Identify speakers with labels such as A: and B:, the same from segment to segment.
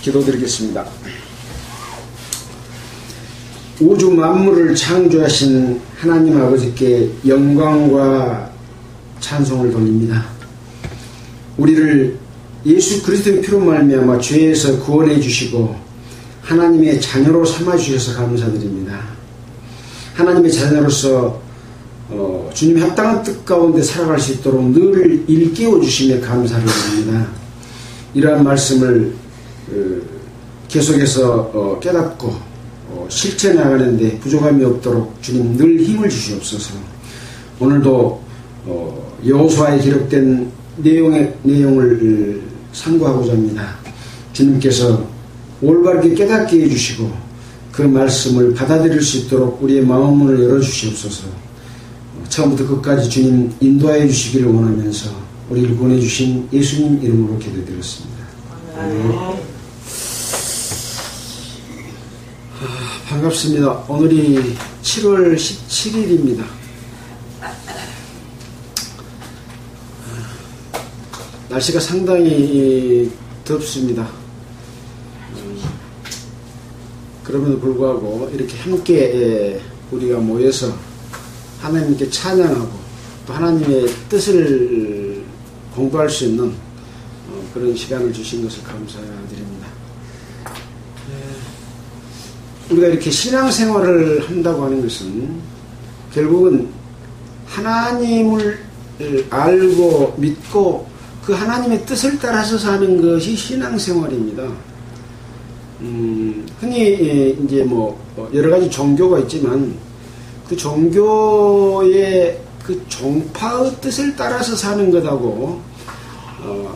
A: 기도드리겠습니다. 우주 만물을 창조하신 하나님 아버지께 영광과 찬송을 돌립니다. 우리를 예수 그리스도의 피로 말미암아 죄에서 구원해 주시고 하나님의 자녀로 삼아 주셔서 감사드립니다. 하나님의 자녀로서 주님의 합당한 뜻 가운데 살아갈 수 있도록 늘 일깨워 주시며 감사를 드립니다. 이러한 말씀을 계속해서 깨닫고 실천해 나가는데 부족함이 없도록 주님 늘 힘을 주시옵소서. 오늘도 여호수아에 기록된 내용을 상고하고자 합니다. 주님께서 올바르게 깨닫게 해주시고 그 말씀을 받아들일 수 있도록 우리의 마음문을 열어주시옵소서. 처음부터 끝까지 주님 인도하여 주시기를 원하면서 우리를 보내주신 예수님 이름으로 기도드렸습니다. 아멘. 반갑습니다. 오늘이 7월 17일입니다. 날씨가 상당히 덥습니다. 그럼에도 불구하고 이렇게 함께 우리가 모여서 하나님께 찬양하고 또 하나님의 뜻을 공부할 수 있는 그런 시간을 주신 것을 감사드립니다. 우리가 이렇게 신앙생활을 한다고 하는 것은 결국은 하나님을 알고 믿고 그 하나님의 뜻을 따라서 사는 것이 신앙생활입니다. 흔히 이제 여러 가지 종교가 있지만 그 종교의 그 종파의 뜻을 따라서 사는 것하고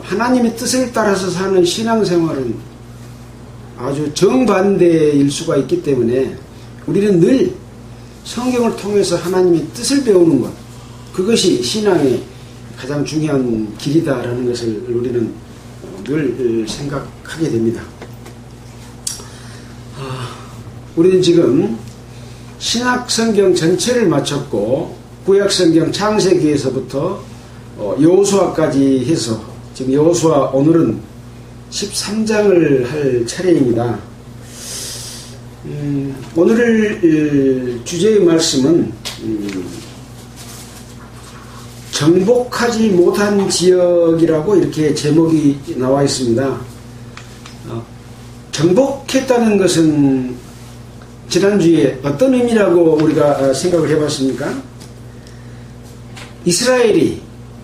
A: 하나님의 뜻을 따라서 사는 신앙생활은 아주 정반대일 수가 있기 때문에 우리는 늘 성경을 통해서 하나님의 뜻을 배우는 것, 그것이 신앙의 가장 중요한 길이다라는 것을 우리는 늘 생각하게 됩니다. 우리는 지금 신약성경 전체를 마쳤고 구약성경 창세기에서부터 여호수아까지 해서 지금 여호수아 오늘은 13장을 할 차례입니다. 오늘 주제의 말씀은 정복하지 못한 지역이라고 이렇게 제목이 나와 있습니다. 정복했다는 것은 지난주에 어떤 의미라고 우리가 생각을 해봤습니까? 이스라엘이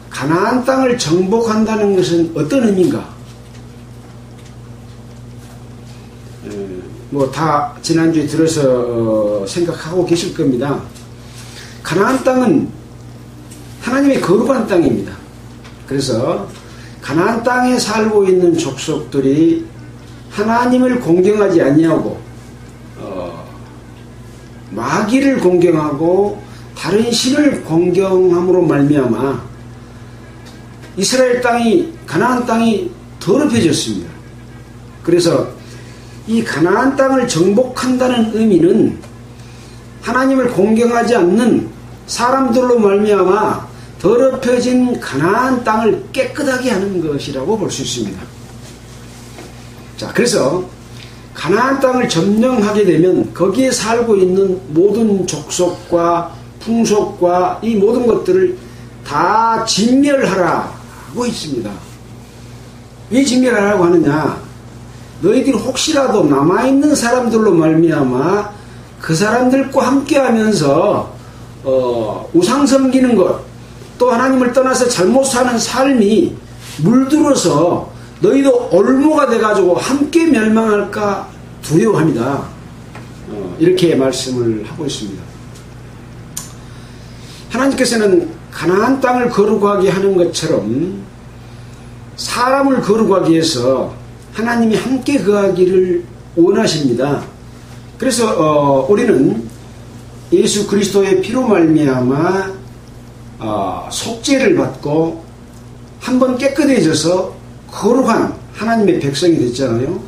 A: 가나안 땅을 정복한다는 것은 어떤 의미인가? 다 지난주에 들어서 생각하고 계실 겁니다. 가나안 땅은 하나님의 거룩한 땅입니다. 그래서 가나안 땅에 살고 있는 족속들이 하나님을 공경하지 아니하고 마귀를 공경하고 다른 신을 공경함으로 말미암아 이스라엘 땅이 가나안 땅이 더럽혀졌습니다. 그래서 이 가나안 땅을 정복한다는 의미는 하나님을 공경하지 않는 사람들로 말미암아 더럽혀진 가나안 땅을 깨끗하게 하는 것이라고 볼 수 있습니다. 자, 그래서 가나안 땅을 점령하게 되면 거기에 살고 있는 모든 족속과 풍속과 이 모든 것들을 다 진멸하라고 있습니다. 왜 진멸하라고 하느냐? 너희들이 혹시라도 남아있는 사람들로 말미암아 그 사람들과 함께하면서 우상 섬기는 것, 또 하나님을 떠나서 잘못 사는 삶이 물들어서 너희도 올무가 돼가지고 함께 멸망할까 두려워합니다. 이렇게 말씀을 하고 있습니다. 하나님께서는 가나안 땅을 거룩하게 하는 것처럼 사람을 거룩하게 해서 하나님이 함께 거하기를 원하십니다. 그래서 우리는 예수 그리스도의 피로 말미암아 속죄를 받고 한번 깨끗해져서 거룩한 하나님의 백성이 됐잖아요.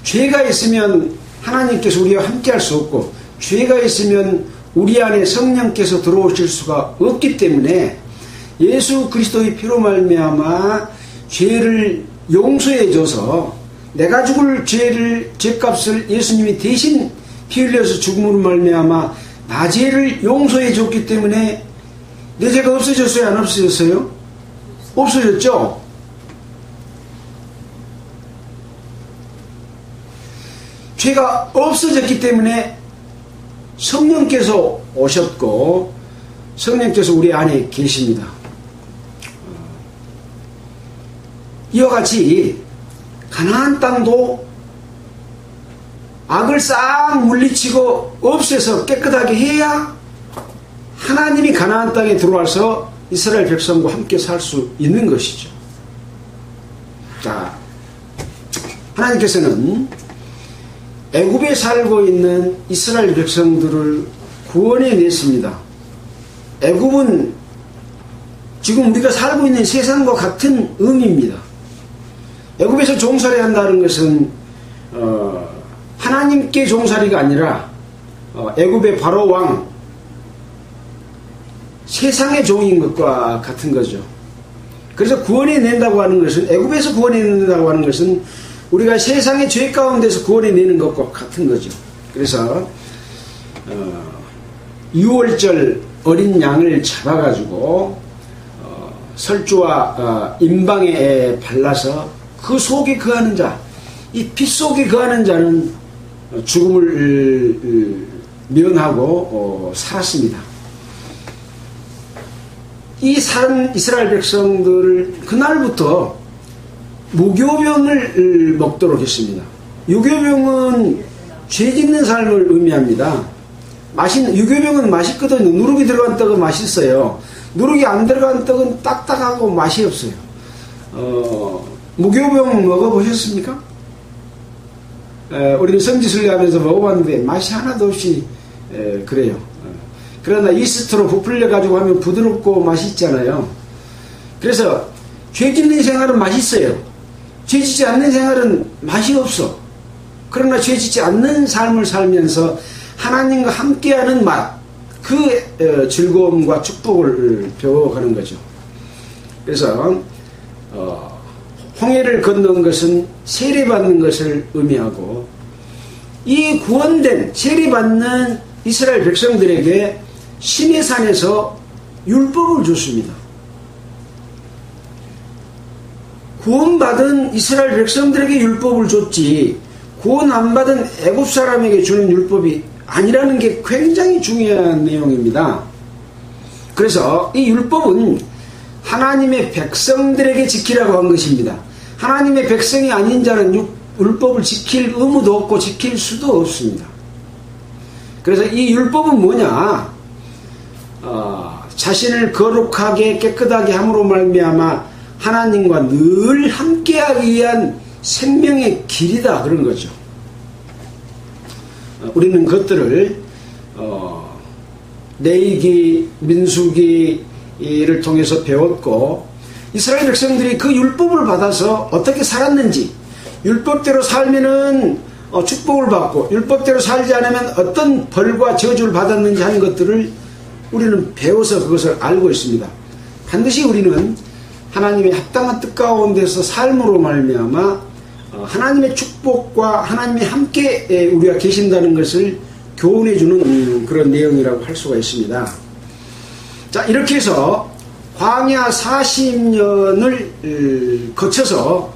A: 죄가 있으면 하나님께서 우리와 함께 할 수 없고 죄가 있으면 우리 안에 성령께서 들어오실 수가 없기 때문에 예수 그리스도의 피로 말미암아 죄를 용서해 줘서 내가 죽을 죄값을 예수님이 대신 피 흘려서 죽음으로 말미암아 나 죄를 용서해 줬기 때문에 내 죄가 없어졌어요? 안 없어졌어요? 없어졌죠? 죄가 없어졌기 때문에 성령께서 오셨고 성령께서 우리 안에 계십니다. 이와 같이 가나안 땅도 악을 싹 물리치고 없애서 깨끗하게 해야 하나님이 가나안 땅에 들어와서 이스라엘 백성과 함께 살 수 있는 것이죠. 자, 하나님께서는 애굽에 살고 있는 이스라엘 백성들을 구원해 냈습니다. 애굽은 지금 우리가 살고 있는 세상과 같은 의미입니다. 애굽에서 종살이 한다는 것은 하나님께 종살이가 아니라 애굽의 바로 왕 세상의 종인 것과 같은 거죠. 그래서 구원해 낸다고 하는 것은 애굽에서 구원해 낸다고 하는 것은 우리가 세상의 죄 가운데서 구원해 내는 것과 같은 거죠. 그래서 유월절 어린 양을 잡아가지고 설주와 임방에 발라서 그 속에 거하는 자, 이 피 속에 거하는 자는 죽음을 면하고 살았습니다. 이 산 이스라엘 백성들을 그날부터 무교병을 먹도록 했습니다. 유교병은 죄 짓는 삶을 의미합니다. 유교병은 맛있거든요. 누룩이 들어간 떡은 맛있어요. 누룩이 안 들어간 떡은 딱딱하고 맛이 없어요. 무교병 먹어보셨습니까? 우리는 성지순례 하면서 먹어봤는데 맛이 하나도 없이 그래요. 그러나 이스트로 부풀려가지고 하면 부드럽고 맛있잖아요. 그래서 죄 짓는 생활은 맛있어요. 죄 짓지 않는 생활은 맛이 없어. 그러나 죄 짓지 않는 삶을 살면서 하나님과 함께하는 맛, 그 즐거움과 축복을 배워가는 거죠. 그래서 홍해를 건너는 것은 세례받는 것을 의미하고 이 구원된 세례받는 이스라엘 백성들에게 시내산에서 율법을 줬습니다. 구원받은 이스라엘 백성들에게 율법을 줬지 구원 안 받은 애굽 사람에게 주는 율법이 아니라는 게 굉장히 중요한 내용입니다. 그래서 이 율법은 하나님의 백성들에게 지키라고 한 것입니다. 하나님의 백성이 아닌 자는 율법을 지킬 의무도 없고 지킬 수도 없습니다. 그래서 이 율법은 뭐냐? 자신을 거룩하게 깨끗하게 함으로 말미암아 하나님과 늘 함께하기 위한 생명의 길이다 그런 거죠. 우리는 그것들을 레위기, 민수기를 통해서 배웠고 이스라엘 백성들이 그 율법을 받아서 어떻게 살았는지 율법대로 살면은 축복을 받고 율법대로 살지 않으면 어떤 벌과 저주를 받았는지 하는 것들을 우리는 배워서 그것을 알고 있습니다. 반드시 우리는 하나님의 합당한 뜻 가운데서 삶으로 말미암아 하나님의 축복과 하나님이 함께 우리가 계신다는 것을 교훈해 주는 그런 내용이라고 할 수가 있습니다. 자, 이렇게 해서 광야 40년을 거쳐서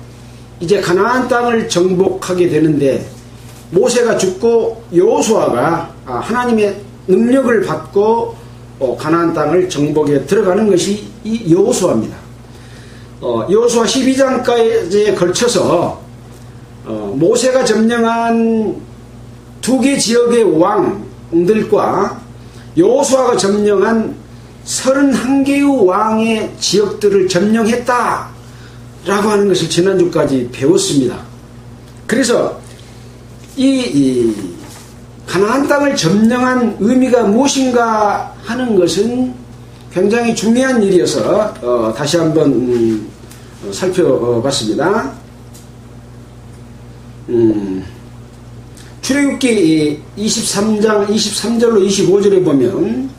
A: 이제 가나안 땅을 정복하게 되는데 모세가 죽고 여호수아가 하나님의 능력을 받고 가나안 땅을 정복에 들어가는 것이 이 여호수아입니다. 여호수아 12장까지에 걸쳐서 모세가 점령한 두 개 지역의 왕들과 여호수아가 점령한 31개의 왕의 지역들을 점령했다 라고 하는 것을 지난주까지 배웠습니다. 그래서 이 가나안 땅을 점령한 의미가 무엇인가 하는 것은 굉장히 중요한 일이어서 다시 한번 살펴봤습니다. 출애굽기 23장 23절로 25절에 보면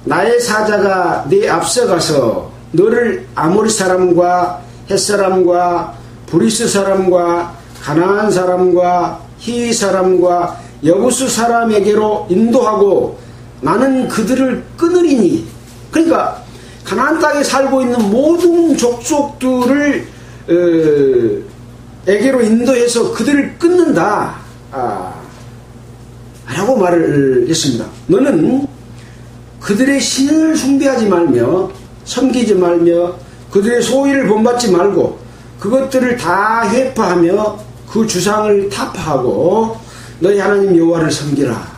A: 나의 사자가 네 앞서가서 너를 아모리 사람과 헷 사람과 브리스 사람과 가나안 사람과 히위 사람과 여부수 사람에게로 인도하고 나는 그들을 끊으리니. 그러니까 가나안 땅에 살고 있는 모든 족속들을 에게로 인도해서 그들을 끊는다 라고 말을 했습니다. 너는 그들의 신을 숭배하지 말며 섬기지 말며 그들의 소위를 본받지 말고 그것들을 다 회파하며 그 주상을 타파하고 너희 하나님 여호와를 섬기라.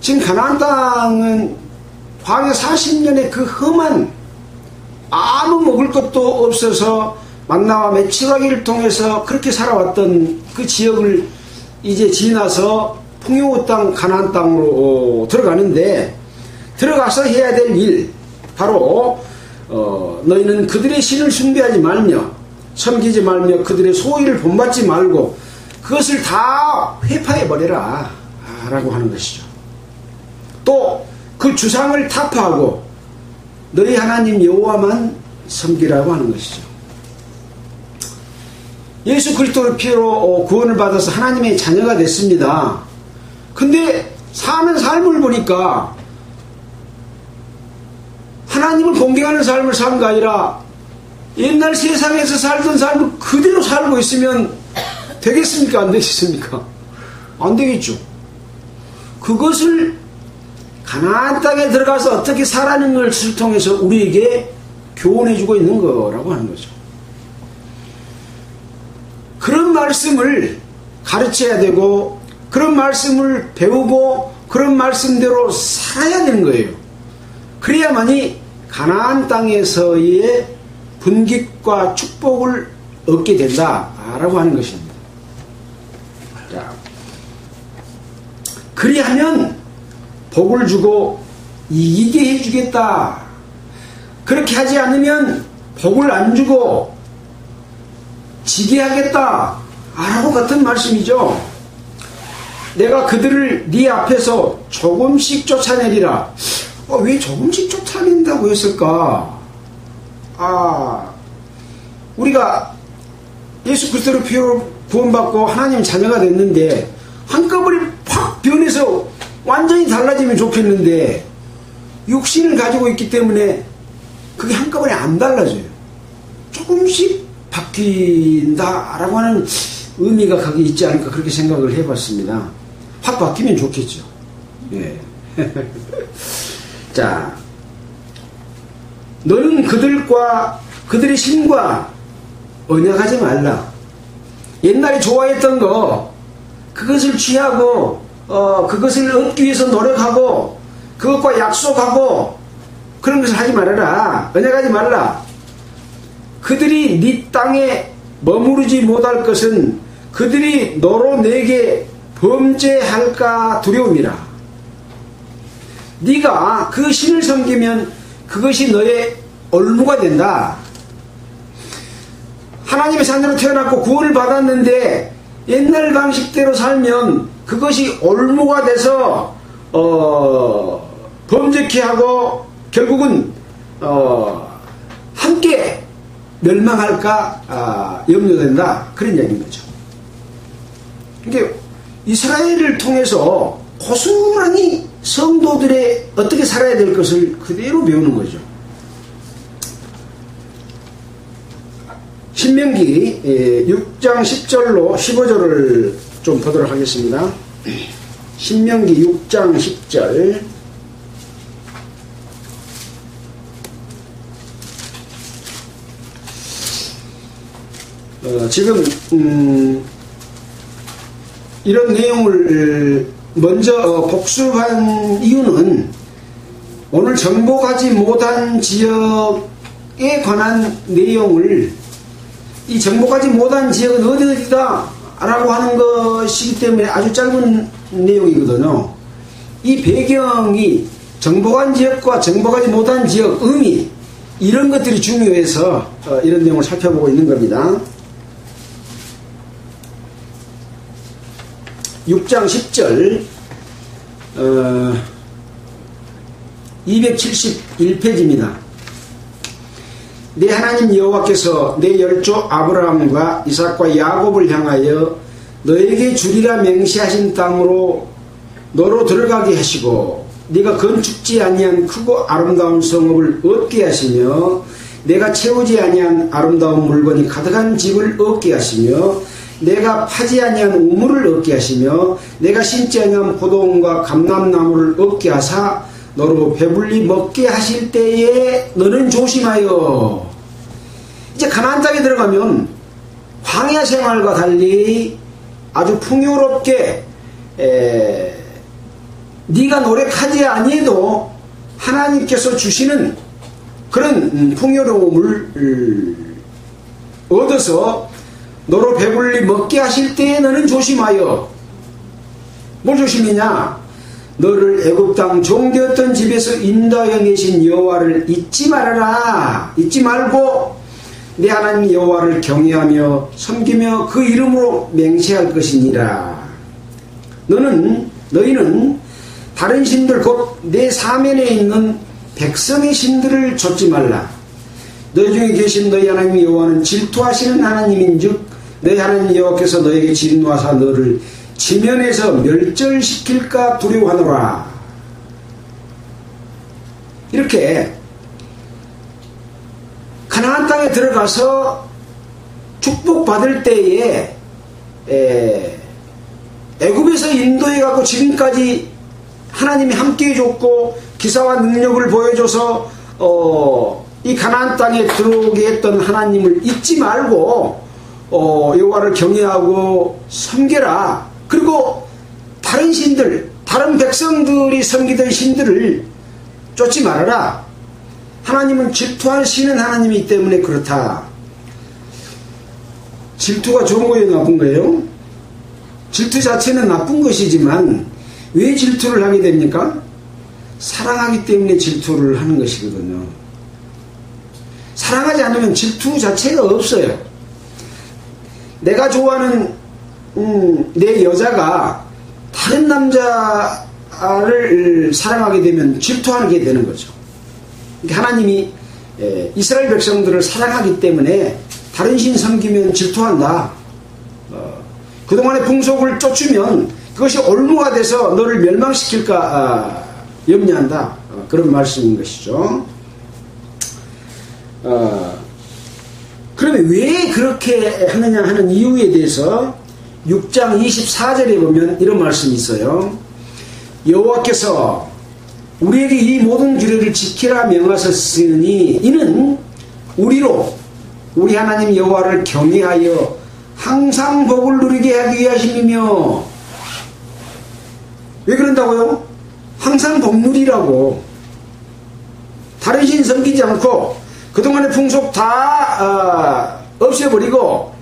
A: 지금 가나안 땅은 광야 40년의 그 험한 아무 먹을 것도 없어서 만나와 메추라기를 통해서 그렇게 살아왔던 그 지역을 이제 지나서 풍요의 땅 가나안 땅으로 들어가는데, 들어가서 해야 될 일 바로 너희는 그들의 신을 숭배하지 말며 섬기지 말며 그들의 소위를 본받지 말고 그것을 다 회파해버려라 라고 하는 것이죠. 또 그 주상을 타파하고 너희 하나님 여호와만 섬기라고 하는 것이죠. 예수 그리스도의 피로 구원을 받아서 하나님의 자녀가 됐습니다. 근데 사는 삶을 보니까 하나님을 공경하는 삶을 산 게 아니라 옛날 세상에서 살던 삶을 그대로 살고 있으면 되겠습니까? 안 되겠습니까? 안 되겠죠. 그것을 가나안 땅에 들어가서 어떻게 살아가는 것을 통해서 우리에게 교훈해주고 있는 거라고 하는 거죠. 그런 말씀을 가르쳐야 되고 그런 말씀을 배우고 그런 말씀대로 살아야 되는 거예요. 그래야만이 가나안 땅에서의 분깃과 축복을 얻게 된다라고 하는 것입니다. 자, 그리하면 복을 주고 이기게 해주겠다. 그렇게 하지 않으면 복을 안 주고 지게 하겠다 라고 같은 말씀이죠. 내가 그들을 네 앞에서 조금씩 쫓아내리라. 왜 조금씩 쫓아낸다고 했을까? 우리가 예수 그리스도로 피로 구원받고 하나님 자녀가 됐는데 한꺼번에 팍 변해서 완전히 달라지면 좋겠는데 육신을 가지고 있기 때문에 그게 한꺼번에 안 달라져요. 조금씩 바뀐다라고 하는 의미가 거기 있지 않을까 그렇게 생각을 해봤습니다. 확 바뀌면 좋겠죠. 예. 자, 너는 그들과 그들의 신과 언약하지 말라. 옛날에 좋아했던 거 그것을 취하고 그것을 얻기 위해서 노력하고 그것과 약속하고 그런 것을 하지 말아라. 언약하지 말라. 그들이 네 땅에 머무르지 못할 것은 그들이 너로 내게 범죄할까 두려움이라. 네가 그 신을 섬기면 그것이 너의 올무가 된다. 하나님의 자녀로 태어났고 구원을 받았는데 옛날 방식대로 살면 그것이 올무가 돼서 범죄케 하고 결국은 함께 멸망할까 염려된다. 그런 이야기인 거죠. 그러니까 이스라엘을 통해서 고스란히 성도들의 어떻게 살아야 될 것을 그대로 배우는 거죠. 신명기 6장 10절로 15절을 좀 보도록 하겠습니다. 신명기 6장 10절. 지금 이런 내용을 먼저 복습한 이유는 오늘 정복하지 못한 지역에 관한 내용을, 이 정복하지 못한 지역은 어디다 라고 하는 것이기 때문에 아주 짧은 내용이거든요. 이 배경이 정복한 지역과 정복하지 못한 지역 의미, 이런 것들이 중요해서 이런 내용을 살펴보고 있는 겁니다. 6장 10절 271페이지입니다. 내 하나님 여호와께서 내 열조 아브라함과 이삭과 야곱을 향하여 너에게 주리라 맹세하신 땅으로 너로 들어가게 하시고 네가 건축지 아니한 크고 아름다운 성읍을 얻게 하시며 내가 채우지 아니한 아름다운 물건이 가득한 집을 얻게 하시며 내가 파지 아니한 우물을 얻게 하시며 내가 심지 아니한 포도원과 감람나무를 얻게 하사 너로 배불리 먹게 하실 때에 너는 조심하여. 이제 가나안 땅에 들어가면 광야 생활과 달리 아주 풍요롭게 네가 노력하지 아니해도 하나님께서 주시는 그런 풍요로움을 얻어서 너로 배불리 먹게 하실 때에 너는 조심하여. 뭘 조심이냐? 너를 애굽 땅 종되었던 집에서 인도하여 내신 여호와를 잊지 말아라. 잊지 말고 내 하나님 여호와를 경외하며 섬기며 그 이름으로 맹세할 것이니라. 너희는 다른 신들 곧 내 사면에 있는 백성의 신들을 좇지 말라. 너희 중에 계신 너희 하나님 여호와는 질투하시는 하나님인즉 너희 하나님 여호와께서 너에게 진노하사 너를 지면에서 멸절시킬까 두려워하노라. 이렇게 가나안 땅에 들어가서 축복받을 때에 애굽에서 인도해가고 지금까지 하나님이 함께해 줬고 기사와 능력을 보여줘서 이 가나안 땅에 들어오게 했던 하나님을 잊지 말고 여호와를 경외하고 섬겨라. 그리고 다른 신들, 다른 백성들이 섬기던 신들을 쫓지 말아라. 하나님은 질투하시는 하나님이기 때문에 그렇다. 질투가 좋은 거예요, 나쁜 거예요? 질투 자체는 나쁜 것이지만 왜 질투를 하게 됩니까? 사랑하기 때문에 질투를 하는 것이거든요. 사랑하지 않으면 질투 자체가 없어요. 내가 좋아하는 내 여자가 다른 남자를 사랑하게 되면 질투하게 되는 거죠. 하나님이 이스라엘 백성들을 사랑하기 때문에 다른 신 섬기면 질투한다. 그동안의 풍속을 쫓으면 그것이 올무가 돼서 너를 멸망시킬까 염려한다. 그런 말씀인 것이죠. 그러면 왜 그렇게 하느냐 하는 이유에 대해서 6장 24절에 보면 이런 말씀이 있어요. 여호와께서 우리에게 이 모든 규례를 지키라 명하셨으니 이는 우리 하나님 여호와를 경외하여 항상 복을 누리게 하기 위하심이며. 왜 그런다고요? 항상 복 누리라고. 다른 신 섬기지 않고 그동안의 풍속 다 없애버리고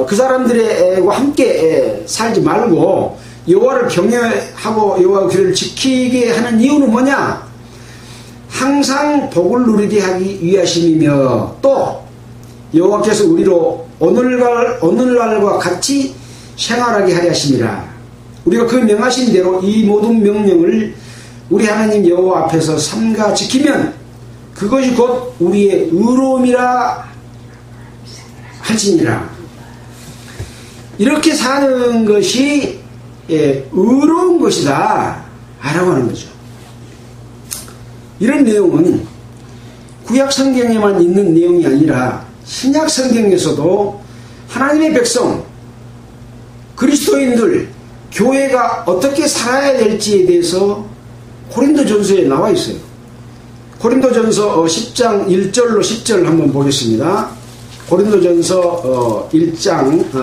A: 그 사람들과 함께 살지 말고 여호와를 경외하고 여호와 규례를 지키게 하는 이유는 뭐냐? 항상 복을 누리게 하기 위하심이며 또 여호와께서 우리로 오늘날과 같이 생활하게 하려 하심이라. 우리가 그 명하신 대로 이 모든 명령을 우리 하나님 여호와 앞에서 삼가 지키면 그것이 곧 우리의 의로움이라 할지니라. 이렇게 사는 것이 의로운 것이다 라고 하는 거죠. 이런 내용은 구약 성경에만 있는 내용이 아니라 신약 성경에서도 하나님의 백성, 그리스도인들, 교회가 어떻게 살아야 될지에 대해서 고린도전서에 나와 있어요. 고린도전서 10장 1절로 10절 한번 보겠습니다. 고린도전서 10장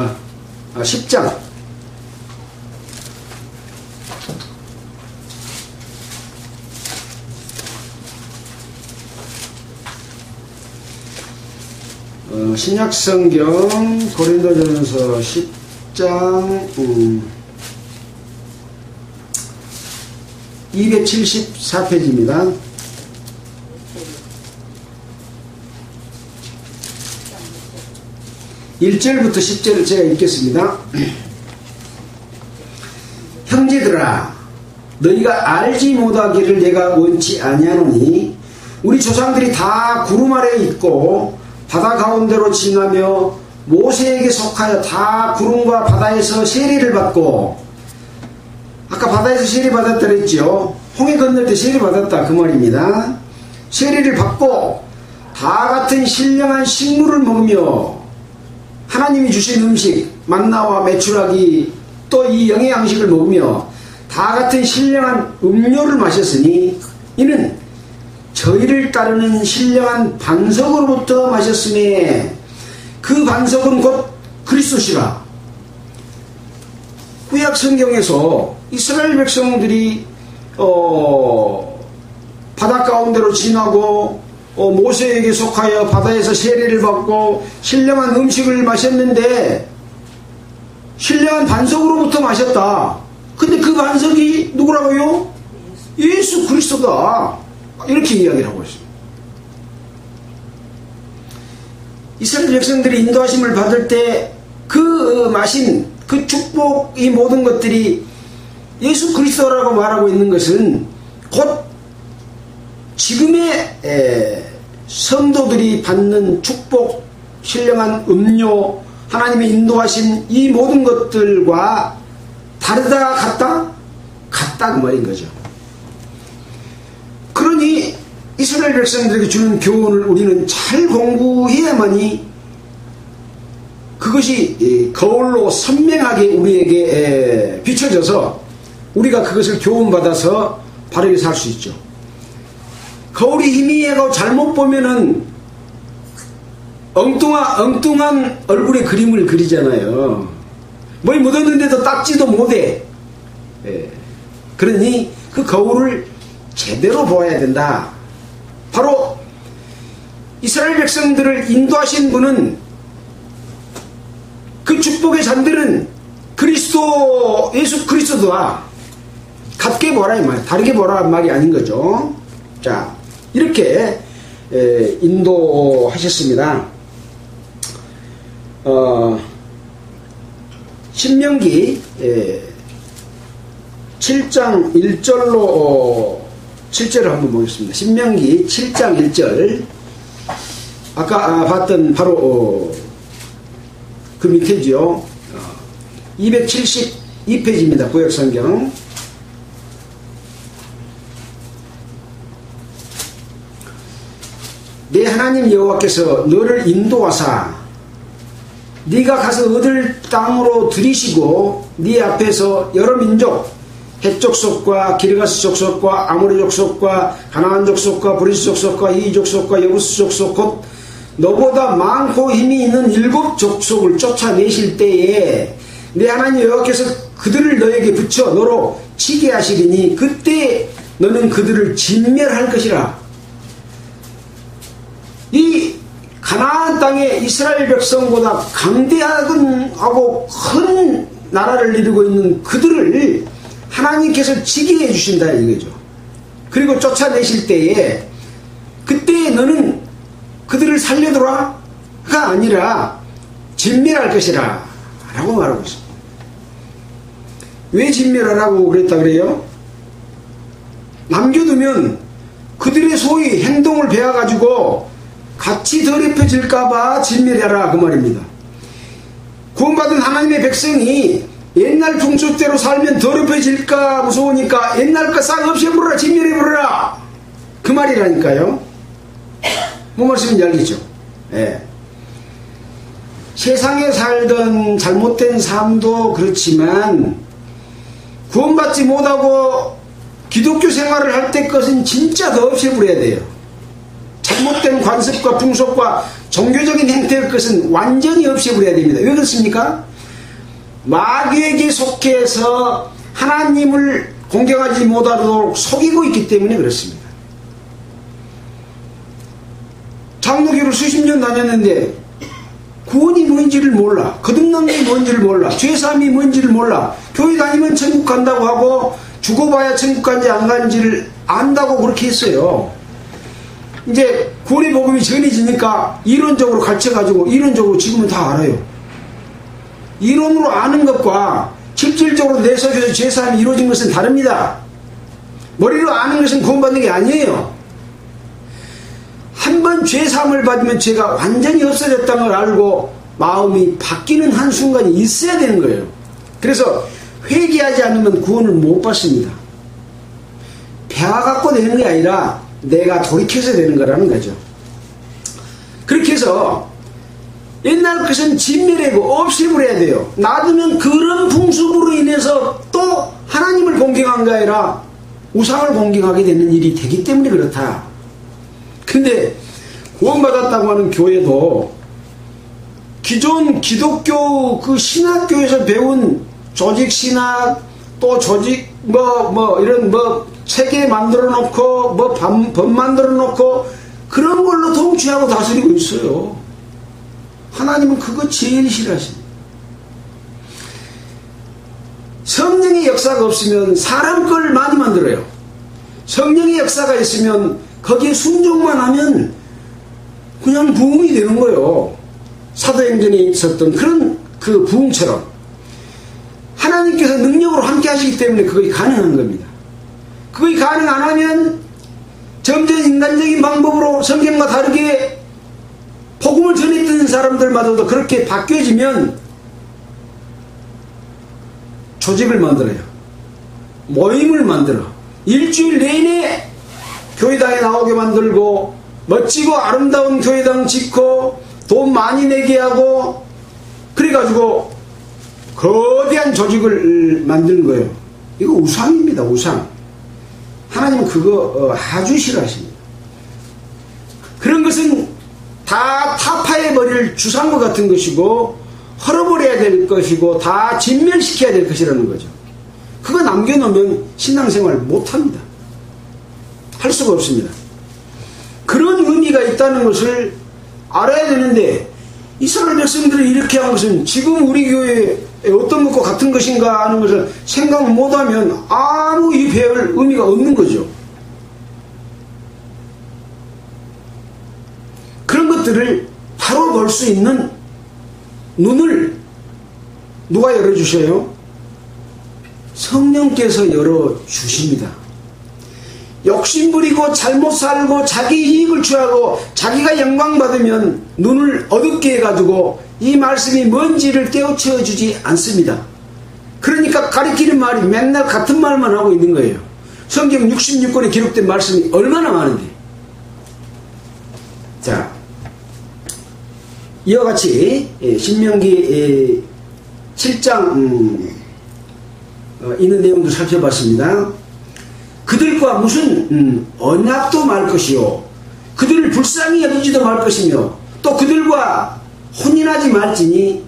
A: 신약성경 고린도전서 10장 274페이지입니다. (1절부터) (10절을) 제가 읽겠습니다. 형제들아, 너희가 알지 못하기를 내가 원치 아니하노니 우리 조상들이 다 구름 아래에 있고 바다 가운데로 지나며 모세에게 속하여 다 구름과 바다에서 세례를 받고, 아까 바다에서 세례 받았다 그랬죠. 홍해 건널 때 세례 받았다 그 말입니다. 세례를 받고 다 같은 신령한 식물을 먹으며 하나님이 주신 음식 만나와 메추라기 또 이 영의 양식을 먹으며 다 같은 신령한 음료를 마셨으니 이는 저희를 따르는 신령한 반석으로부터 마셨음에 그 반석은 곧 그리스도시라. 구약 성경에서 이스라엘 백성들이 바다 가운데로 지나고 모세에게 속하여 바다에서 세례를 받고 신령한 음식을 마셨는데 신령한 반석으로부터 마셨다. 근데 그 반석이 누구라고요? 예수 그리스도다. 이렇게 이야기를 하고 있습니다. 이스라엘 백성들이 인도하심을 받을 때 그 마신 그 축복 이 모든 것들이 예수 그리스도라고 말하고 있는 것은 곧 지금의 성도들이 받는 축복, 신령한 음료, 하나님의 인도하신 이 모든 것들과 다르다 같다? 같다 그 말인 거죠. 그러니 이스라엘 백성들에게 주는 교훈을 우리는 잘 공부해야만이 그것이 거울로 선명하게 우리에게 비춰져서 우리가 그것을 교훈받아서 바르게 살 수 있죠. 거울이 희미하고 잘못 보면은 엉뚱한 얼굴의 그림을 그리잖아요. 뭘 묻었는데도 닦지도 못해. 그러니 그 거울을 제대로 보아야 된다. 바로 이스라엘 백성들을 인도하신 분은 그 축복의 잔들은 그리스도, 예수 그리스도와 같게 보라 이 말, 다르게 보라 말이 아닌 거죠. 자, 이렇게 인도하셨습니다. 신명기 7장 1절로 7절을 한번 보겠습니다. 신명기 7장 1절 아까 봤던 바로 그 밑에죠. 272페이지입니다. 구약성경. 내 하나님 여호와께서 너를 인도하사 네가 가서 얻을 땅으로 들이시고 네 앞에서 여러 민족 헷 족속과 기르가스 족속과 아모리 족속과 가나안 족속과 브리스 족속과 이 족속과 여부스 족속 곧 너보다 많고 힘이 있는 7 족속을 쫓아내실 때에 내 하나님 여호와께서 그들을 너에게 붙여 너로 치게 하시리니 그때 너는 그들을 진멸할 것이라. 이 가나안 땅에 이스라엘 백성보다 강대하고 큰 나라를 이루고 있는 그들을 하나님께서 지게 해주신다 이거죠. 그리고 쫓아내실 때에 그때 너는 그들을 살려두라가 아니라 진멸할 것이라 라고 말하고 있습니다. 왜 진멸하라고 그랬다 그래요? 남겨두면 그들의 소위 행동을 배워가지고 같이 더럽혀질까봐 진멸하라 그 말입니다. 구원받은 하나님의 백성이 옛날 풍습대로 살면 더럽혀질까 무서우니까 옛날 거 싹 없애버려라, 진멸해버려라 그 말이라니까요. 뭐 말씀인지 알겠죠? 예. 세상에 살던 잘못된 삶도 그렇지만 구원받지 못하고 기독교 생활을 할 때 것은 진짜 더 없애버려야 돼요. 잘못된 관습과 풍속과 종교적인 행태의 것은 완전히 없애버려야 됩니다. 왜 그렇습니까? 마귀에게 속해서 하나님을 공경하지 못하도록 속이고 있기 때문에 그렇습니다. 장로교를 수십 년 다녔는데 구원이 뭔지를 몰라, 거듭남이 뭔지를 몰라, 죄사함이 뭔지를 몰라, 교회 다니면 천국 간다고 하고 죽어봐야 천국 간지 안 간지를 안다고 그렇게 했어요. 이제 구원의 복음이 전해지니까 이론적으로 가르쳐가지고 이론적으로 지금은 다 알아요. 이론으로 아는 것과 실질적으로 내 속에서 죄사함이 이루어진 것은 다릅니다. 머리로 아는 것은 구원받는 게 아니에요. 한 한번 죄사함을 받으면 죄가 완전히 없어졌다는 걸 알고 마음이 바뀌는 한순간이 있어야 되는 거예요. 그래서 회개하지 않으면 구원을 못 받습니다. 배가 갖고 되는 게 아니라 내가 돌이켜서 되는 거라는 거죠. 그렇게 해서 옛날 것은 진멸하고 없애버려야 돼요. 놔두면 그런 풍습으로 인해서 또 하나님을 공경한 게 아니라 우상을 공경하게 되는 일이 되기 때문에 그렇다. 근데 구원받았다고 하는 교회도 기존 기독교 그 신학교에서 배운 조직신학 또 조직 이런 체계 만들어 놓고 법 만들어 놓고 그런 걸로 통치하고 다스리고 있어요. 하나님은 그거 제일 싫어하십니다. 성령의 역사가 없으면 사람 걸 많이 만들어요. 성령의 역사가 있으면 거기에 순종만 하면 그냥 부흥이 되는 거예요. 사도행전에 있었던 그런 그 부흥처럼 하나님께서 능력으로 함께 하시기 때문에 그것이 가능한 겁니다. 그것이 가능 안 하면 점점 인간적인 방법으로 성경과 다르게 복음을 전했던 사람들마저도 그렇게 바뀌어지면 조직을 만들어요. 모임을 만들어. 일주일 내내 교회당에 나오게 만들고 멋지고 아름다운 교회당 짓고 돈 많이 내게 하고 그래가지고 거대한 조직을 만드는 거예요. 이거 우상입니다. 우상. 하나님은 그거 아주 싫어하십니다. 그런 것은 다 타파해버릴 주상과 같은 것이고 헐어버려야 될 것이고 다 진멸시켜야 될 것이라는 거죠. 그거 남겨놓으면 신앙생활 못합니다. 할 수가 없습니다. 그런 의미가 있다는 것을 알아야 되는데 이스라엘 백성들이 이렇게 한 것은 지금 우리 교회에 어떤 것과 같은 것인가 하는 것을 생각 못하면 아무 이 배울 의미가 없는 거죠. 그런 것들을 바로 볼 수 있는 눈을 누가 열어주셔요? 성령께서 열어주십니다. 욕심부리고 잘못 살고 자기 이익을 취하고 자기가 영광받으면 눈을 어둡게 해가지고 이 말씀이 뭔지를 깨우쳐 주지 않습니다. 그러니까 가리키는 말이 맨날 같은 말만 하고 있는 거예요. 성경 66권에 기록된 말씀이 얼마나 많은데. 자, 이와 같이 신명기 7장 있는 내용도 살펴봤습니다. 그들과 무슨 언약도 말 것이요 그들을 불쌍히 여기지도 말 것이며 또 그들과 혼인하지 말지니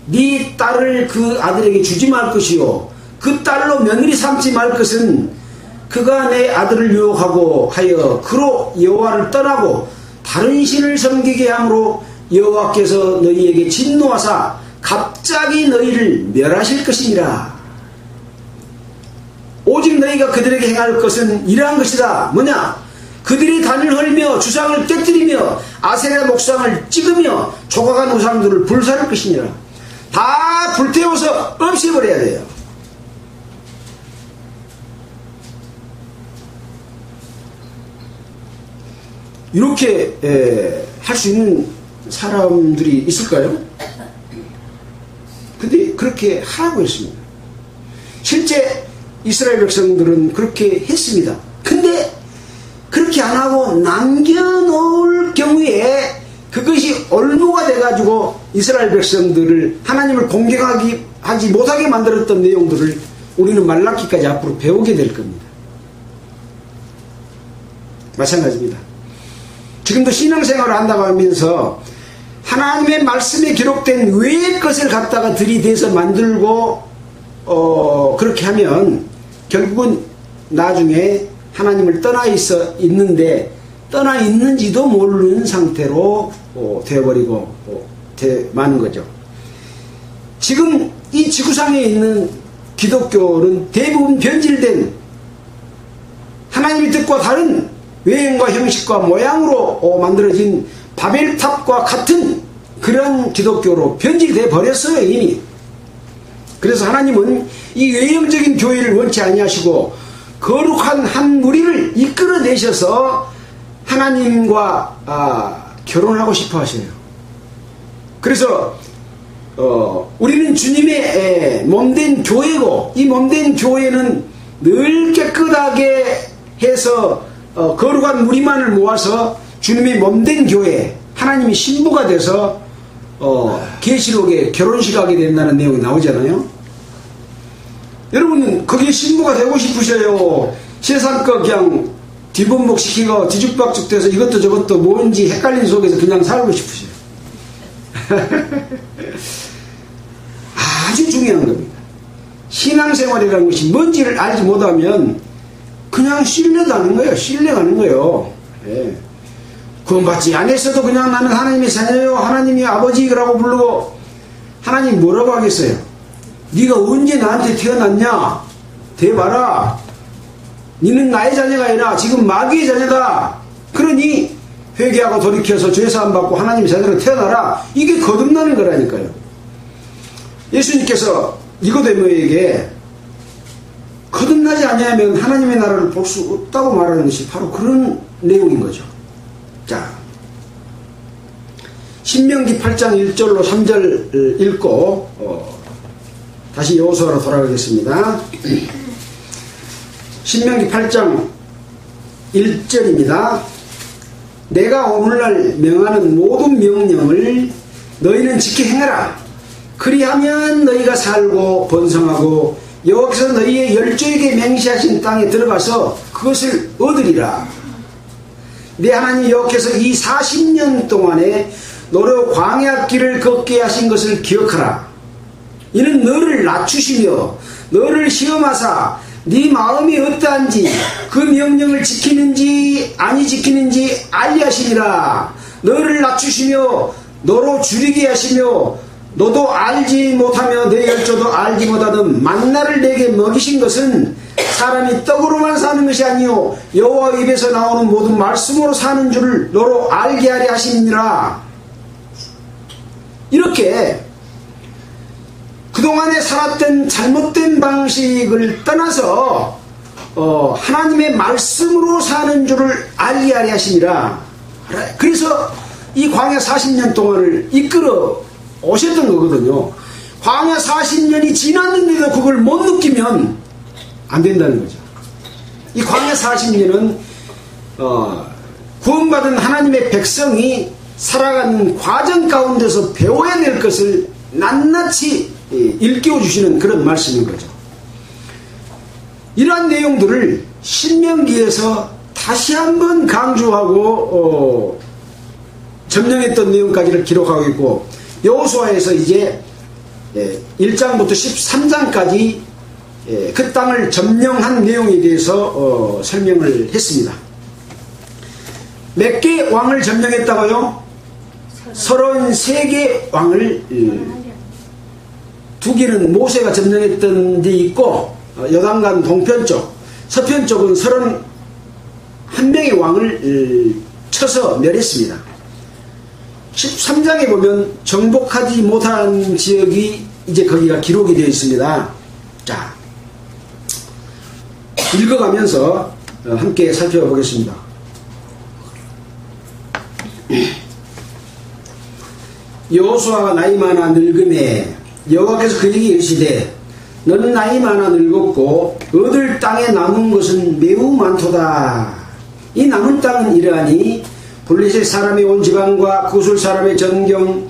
A: 네 딸을 그 아들에게 주지 말 것이요 그 딸로 며느리 삼지 말 것은 그가 내 아들을 유혹하고 하여 그로 여호와를 떠나고 다른 신을 섬기게 함으로 여호와께서 너희에게 진노하사 갑자기 너희를 멸하실 것이니라. 오직 너희가 그들에게 행할 것은 이러한 것이다. 뭐냐? 그들이 단을 헐며 주상을 깨뜨리며 아세라 목상을 찍으며 조각한 우상들을 불사를 것이니라. 다 불태워서 없애버려야 돼요. 이렇게 할 수 있는 사람들이 있을까요? 근데 그렇게 하라고 했습니다. 실제 이스라엘 백성들은 그렇게 했습니다. 근데 그렇게 안 하고 남겨놓을 경우에 그것이 올무가 돼가지고 이스라엘 백성들을 하나님을 공경하지 못하게 만들었던 내용들을 우리는 말라기까지 앞으로 배우게 될 겁니다. 마찬가지입니다. 지금도 신앙생활을 한다고 하면서 하나님의 말씀에 기록된 외의 것을 갖다가 들이대서 만들고 그렇게 하면 결국은 나중에 하나님을 떠나 있는데 떠나 있는지도 모르는 상태로 되어버리고 마는 거죠. 지금 이 지구상에 있는 기독교는 대부분 변질된 하나님의 뜻과 다른 외형과 형식과 모양으로 만들어진 바벨탑과 같은 그런 기독교로 변질돼 버렸어요 이미. 그래서 하나님은 이 외형적인 교회를 원치 아니하시고 거룩한 한 무리를 이끌어내셔서 하나님과 결혼하고 싶어 하셔요. 그래서 우리는 주님의 몸된 교회고, 이 몸된 교회는 늘 깨끗하게 해서 거룩한 무리만을 모아서 주님의 몸된 교회, 하나님이 신부가 돼서 계시록에 결혼식 하게 된다는 내용이 나오잖아요. 여러분은 거기에 신부가 되고 싶으셔요? 세상 거 그냥 뒤범벅 시키고 뒤죽박죽 돼서 이것도 저것도 뭔지 헷갈린 속에서 그냥 살고 싶으셔요? 아주 중요한 겁니다. 신앙생활이라는 것이 뭔지를 알지 못하면 그냥 신뢰가는 거예요. 신뢰가는 거예요. 예. 구원받지 않았어도 그냥 나는 하나님의 자녀요, 하나님이 아버지라고 부르고, 하나님 뭐라고 하겠어요? 네가 언제 나한테 태어났냐? 대봐라. 너는 나의 자녀가 아니라 지금 마귀의 자녀다. 그러니 회개하고 돌이켜서 죄사함 받고 하나님의 자녀로 태어나라. 이게 거듭나는 거라니까요. 예수님께서 니고데모에게 거듭나지 않으면 하나님의 나라를 볼 수 없다고 말하는 것이 바로 그런 내용인 거죠. 자, 신명기 8장 1절로 3절 읽고 다시 여호수아로 돌아가겠습니다. 신명기 8장 1절입니다. 내가 오늘날 명하는 모든 명령을 너희는 지켜 행하라. 그리하면 너희가 살고 번성하고 여호와께서 너희의 열조에게 맹세하신 땅에 들어가서 그것을 얻으리라. 내 하나님 여호와께서 이 40년 동안에 너로 광야 길을 걷게 하신 것을 기억하라. 이는 너를 낮추시며 너를 시험하사 네 마음이 어떠한지 그 명령을 지키는지 아니 지키는지 알게 하시니라. 너를 낮추시며 너로 줄이게 하시며 너도 알지 못하며 내 열조도 알지 못하던 만나를 내게 먹이신 것은 사람이 떡으로만 사는 것이 아니요 여호와 입에서 나오는 모든 말씀으로 사는 줄을 너로 알게 하려 하시니라. 이렇게 그동안에 살았던 잘못된 방식을 떠나서 하나님의 말씀으로 사는 줄을 알게 하려 하시니라. 그래서 이 광야 40년 동안을 이끌어 오셨던 거거든요. 광야 40년이 지났는데도 그걸 못 느끼면 안 된다는 거죠. 이 광야 40년은 구원받은 하나님의 백성이 살아가는 과정 가운데서 배워야 될 것을 낱낱이 일깨워 주시는 그런 말씀인 거죠. 이러한 내용들을 신명기에서 다시 한번 강조하고 점령했던 내용까지를 기록하고 있고, 여호수아에서 이제 1장부터 13장까지 그 땅을 점령한 내용에 대해서 설명을 했습니다. 몇 개 왕을 점령했다고요? 33개 왕을, 2개는 모세가 점령했던 데 있고 요단강 동편 쪽, 서편 쪽은 31명의 왕을 쳐서 멸했습니다. 13장에 보면 정복하지 못한 지역이 이제 거기가 기록이 되어 있습니다. 자, 읽어가면서 함께 살펴보겠습니다. 여호수아가 나이 많아 늙음에 여호와께서 그에게 이르시되 너는 나이 많아 늙었고 얻을 땅에 남은 것은 매우 많도다. 이 남은 땅은 이러하니 블레셋 사람의 온 지방과 구술 사람의 전경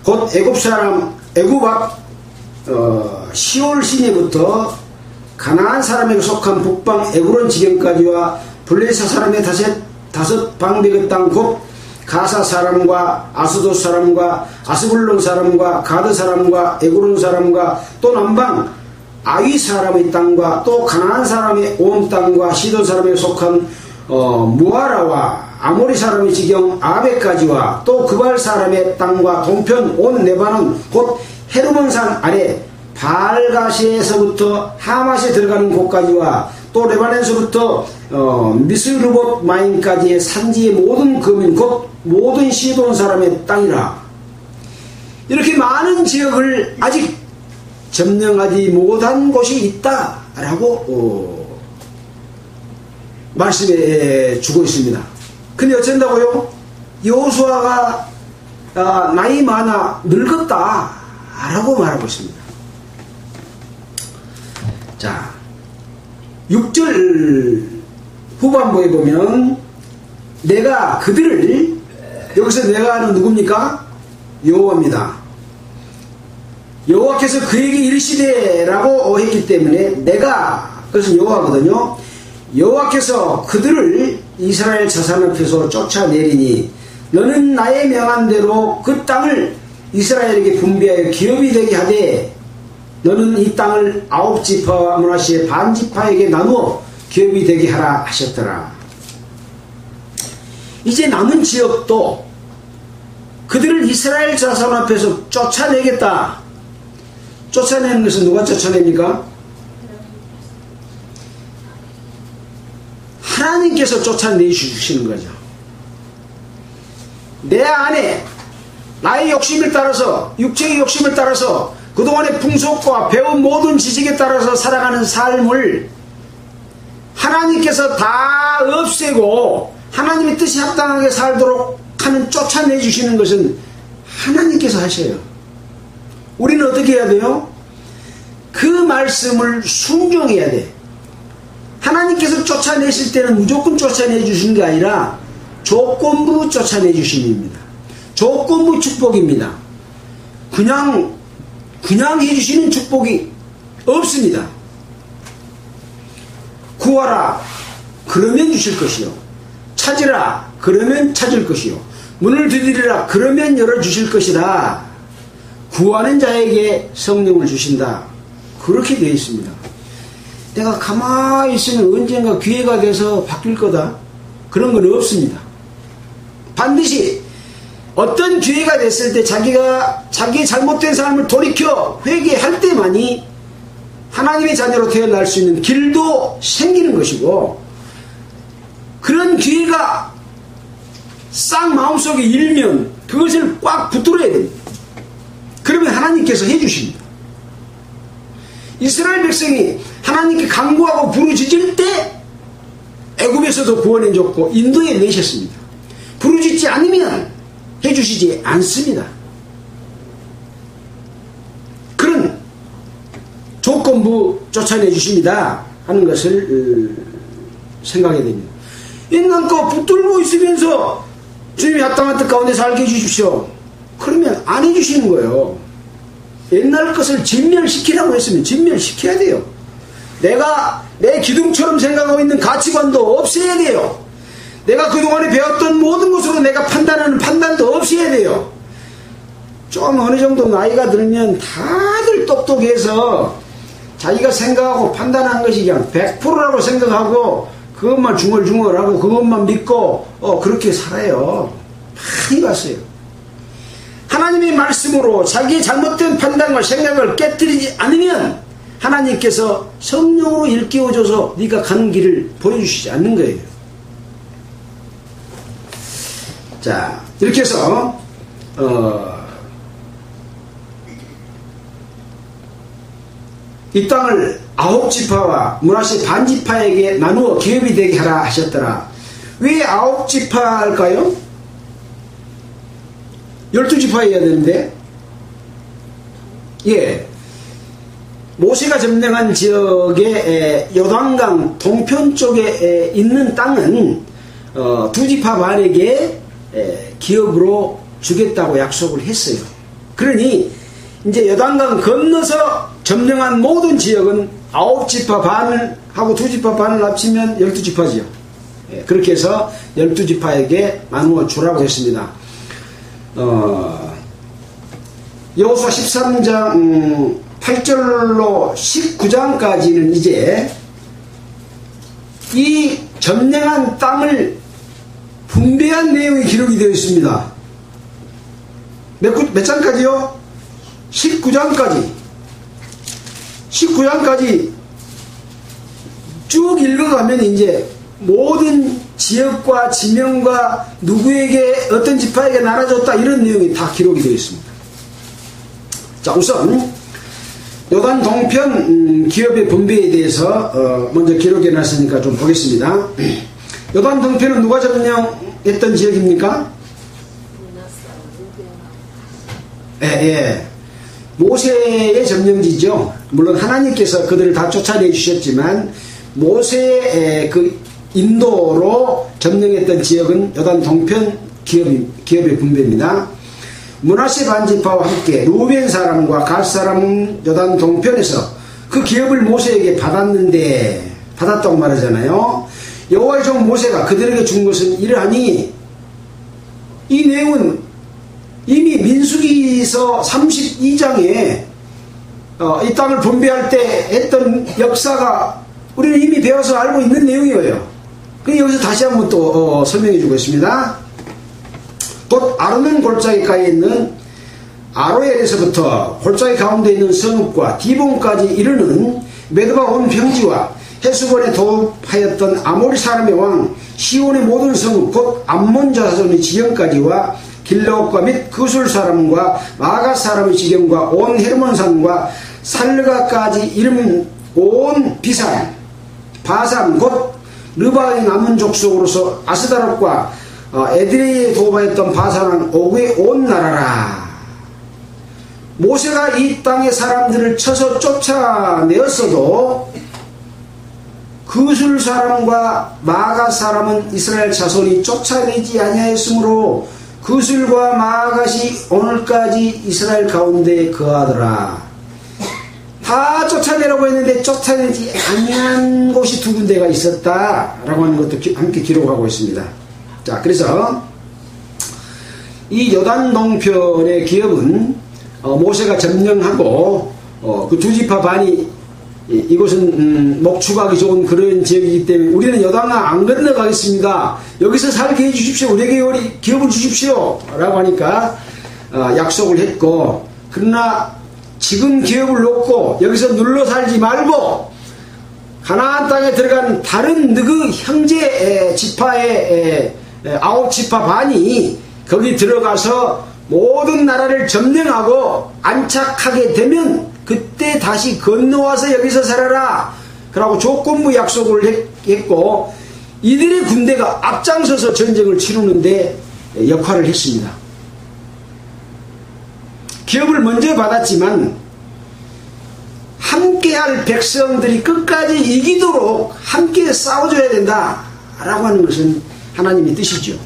A: 곧 애굽 앞 시올 시내부터 가나안 사람에게 속한 북방 에브론 지경까지와 블레셋 사람의 다섯 방백의 땅 곧 가사 사람과 아스돗 사람과 아스불론 사람과 가드 사람과 에그론 사람과 또 남방 아위 사람의 땅과 또 가나안 사람의 온 땅과 시돈 사람에게 속한 무아라와 아모리 사람의 지경 아베까지와 또 그발 사람의 땅과 동편 온 레바논 곧 헤르몬산 아래 발가시에서부터 하맛에 들어가는 곳까지와 또 레바논에서부터 미스르봇 마임까지의 산지의 모든 거민 곧 모든 시돈 사람의 땅이라. 이렇게 많은 지역을 아직 점령하지 못한 곳이 있다라고 말씀해 주고 있습니다. 근데 어쩐다고요? 여호수아가 나이 많아 늙었다 라고 말하고 있습니다. 자, 6절 후반부에 보면 내가 그들을, 여기서 내가는 누굽니까? 여호와입니다. 여호와께서 그에게 이르시되 라고 했기 때문에 내가, 그것은 여호와거든요. 여호와께서 그들을 이스라엘 자산 앞에서 쫓아내리니 너는 나의 명한 대로 그 땅을 이스라엘에게 분배하여 기업이 되게 하되 너는 이 땅을 9지파와 므낫세의 반지파에게 나누어 기업이 되게 하라 하셨더라. 이제 남은 지역도 그들을 이스라엘 자산 앞에서 쫓아내겠다. 쫓아내는 것은 누가 쫓아냅니까? 하나님께서 쫓아내주시는 거죠. 내 안에 나의 욕심을 따라서, 육체의 욕심을 따라서 그동안의 풍속과 배운 모든 지식에 따라서 살아가는 삶을 하나님께서 다 없애고 하나님의 뜻이 합당하게 살도록 하는, 쫓아내주시는 것은 하나님께서 하셔요. 우리는 어떻게 해야 돼요? 그 말씀을 순종해야 돼. 하나님께서 쫓아내실 때는 무조건 쫓아내주시는 게 아니라 조건부 쫓아내주심입니다. 조건부 축복입니다. 그냥 해주시는 축복이 없습니다. 구하라 그러면 주실 것이요, 찾으라 그러면 찾을 것이요, 문을 두드리라 그러면 열어주실 것이라. 구하는 자에게 성령을 주신다. 그렇게 되어 있습니다. 내가 가만히 있으면 언젠가 기회가 돼서 바뀔 거다, 그런 건 없습니다. 반드시 어떤 기회가 됐을 때 자기의 잘못된 삶을 돌이켜 회개할 때만이 하나님의 자녀로 태어날 수 있는 길도 생기는 것이고, 그런 기회가 싹 마음속에 일면 그것을 꽉 붙들어야 됩니다. 그러면 하나님께서 해주십니다. 이스라엘 백성이 하나님께 간구하고 부르짖을 때 애굽에서도 구원해 줬고 인도에 내셨습니다. 부르짖지 않으면 해주시지 않습니다. 그런 조건부 쫓아내 주십니다 하는 것을 생각해야 됩니다. 인간 거 붙들고 있으면서 주님이 합당한 뜻 가운데 살게 해주십시오, 그러면 안 해주시는 거예요. 옛날 것을 진멸시키라고 했으면 진멸시켜야 돼요. 내가 내 기둥처럼 생각하고 있는 가치관도 없애야 돼요. 내가 그동안에 배웠던 모든 것으로 내가 판단하는 판단도 없애야 돼요. 좀 어느 정도 나이가 들면 다들 똑똑해서 자기가 생각하고 판단한 것이 그냥 100%라고 생각하고 그것만 중얼중얼하고 그것만 믿고 그렇게 살아요. 많이 봤어요. 하나님의 말씀으로 자기의 잘못된 판단과 생각을 깨뜨리지 않으면 하나님께서 성령으로 일깨워줘서 네가 가는 길을 보여주시지 않는 거예요. 자, 이렇게 해서 이 땅을 9지파와 므낫세 반지파에게 나누어 기업이 되게 하라 하셨더라. 왜 9지파일까요? 12지파여야 되는데, 예, 모세가 점령한 지역의 요단강 동편 쪽에 있는 땅은 2지파 반에게 기업으로 주겠다고 약속을 했어요. 그러니 이제 요단강 건너서 점령한 모든 지역은 9지파 반을 하고 2지파 반을 합치면 12지파지요. 그렇게 해서 12지파에게 나누어 주라고 했습니다. 여호수아 13장 8절로 19장까지는 이제 이 점령한 땅을 분배한 내용이 기록이 되어 있습니다. 몇 장까지요? 19장까지 쭉 읽어가면 이제 모든 지역과 지명과 누구에게 어떤 지파에게 나눠줬다 이런 내용이 다 기록이 되어 있습니다. 자, 우선 요단 동편 기업의 분배에 대해서 먼저 기록해 놨으니까 좀 보겠습니다. 요단 동편은 누가 점령했던 지역입니까? 예. 모세의 점령지죠. 물론 하나님께서 그들을 다 쫓아내 주셨지만 모세의 그 인도로 점령했던 지역은 요단 동편 기업의 분배입니다. 므낫세 반지파와 함께 루벤 사람과 갓 사람은 요단 동편에서 그 기업을 모세에게 받았다고 말하잖아요. 여호와의 종 모세가 그들에게 준 것은 이러하니, 이 내용은 이미 민수기서 32장에 이 땅을 분배할 때 했던 역사가 우리는 이미 배워서 알고 있는 내용이에요. 그래서 여기서 다시 한번 또 설명해 주고 있습니다. 곧 아르논 골짜기가에 있는 아로엘에서부터 골짜기 가운데 있는 성읍과 디본까지 이르는 메드바 온 평지와 헤스본에 도읍하였던 아모리 사람의 왕 시온의 모든 성읍 곧 암몬 자손의 지경까지와 길르앗과 및 그술 사람과 마가 사람의 지경과 온 헤르몬산과 살르가까지 이르는 온 비산 바산 곧 르바인 암몬 족속으로서 아스다롯과 에드레이에 도읍하였던 바산한 오구의 온 나라라. 모세가 이 땅의 사람들을 쳐서 쫓아내었어도 그술 사람과 마가 사람은 이스라엘 자손이 쫓아내지 아니하였으므로 그술과 마갓이 오늘까지 이스라엘 가운데 거하더라. 다 쫓아내라고 했는데 쫓아내지 아니한 곳이 두 군데가 있었다라고 하는 것도 함께 기록하고 있습니다. 자, 그래서 이 요단 동편의 기업은 모세가 점령하고 그 두 지파 반이 이곳은 목축하기 좋은 그런 지역이기 때문에 우리는 요단강 안 건너가겠습니다. 여기서 살게 해주십시오. 우리에게 기업을 주십시오. 라고 하니까 약속을 했고, 그러나 지금 기업을 놓고 여기서 눌러 살지 말고 가나안 땅에 들어간 다른 그 형제 지파의 9지파 반이 거기 들어가서 모든 나라를 점령하고 안착하게 되면 그때 다시 건너와서 여기서 살아라. 그러고 조건부 약속을 했고, 이들의 군대가 앞장서서 전쟁을 치르는데 역할을 했습니다. 기업을 먼저 받았지만 함께할 백성들이 끝까지 이기도록 함께 싸워줘야 된다 라고 하는 것은 하나님의 뜻이죠.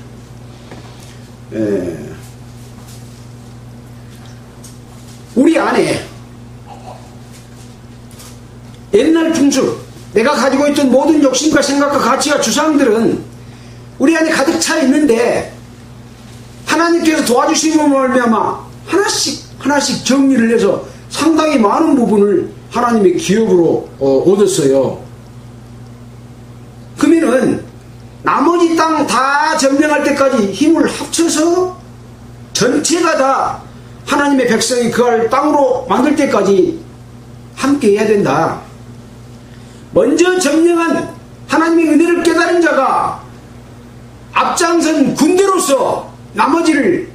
A: 우리 안에 옛날 풍습, 내가 가지고 있던 모든 욕심과 생각과 가치와 주상들은 우리 안에 가득 차 있는데 하나님께서 도와주심으로 말미암아 하나씩 정리를 해서 상당히 많은 부분을 하나님의 기업으로 얻었어요. 그러면은 나머지 땅 다 점령할 때까지 힘을 합쳐서 전체가 다 하나님의 백성이 그할 땅으로 만들 때까지 함께 해야 된다. 먼저 점령한 하나님의 은혜를 깨달은 자가 앞장선 군대로서 나머지를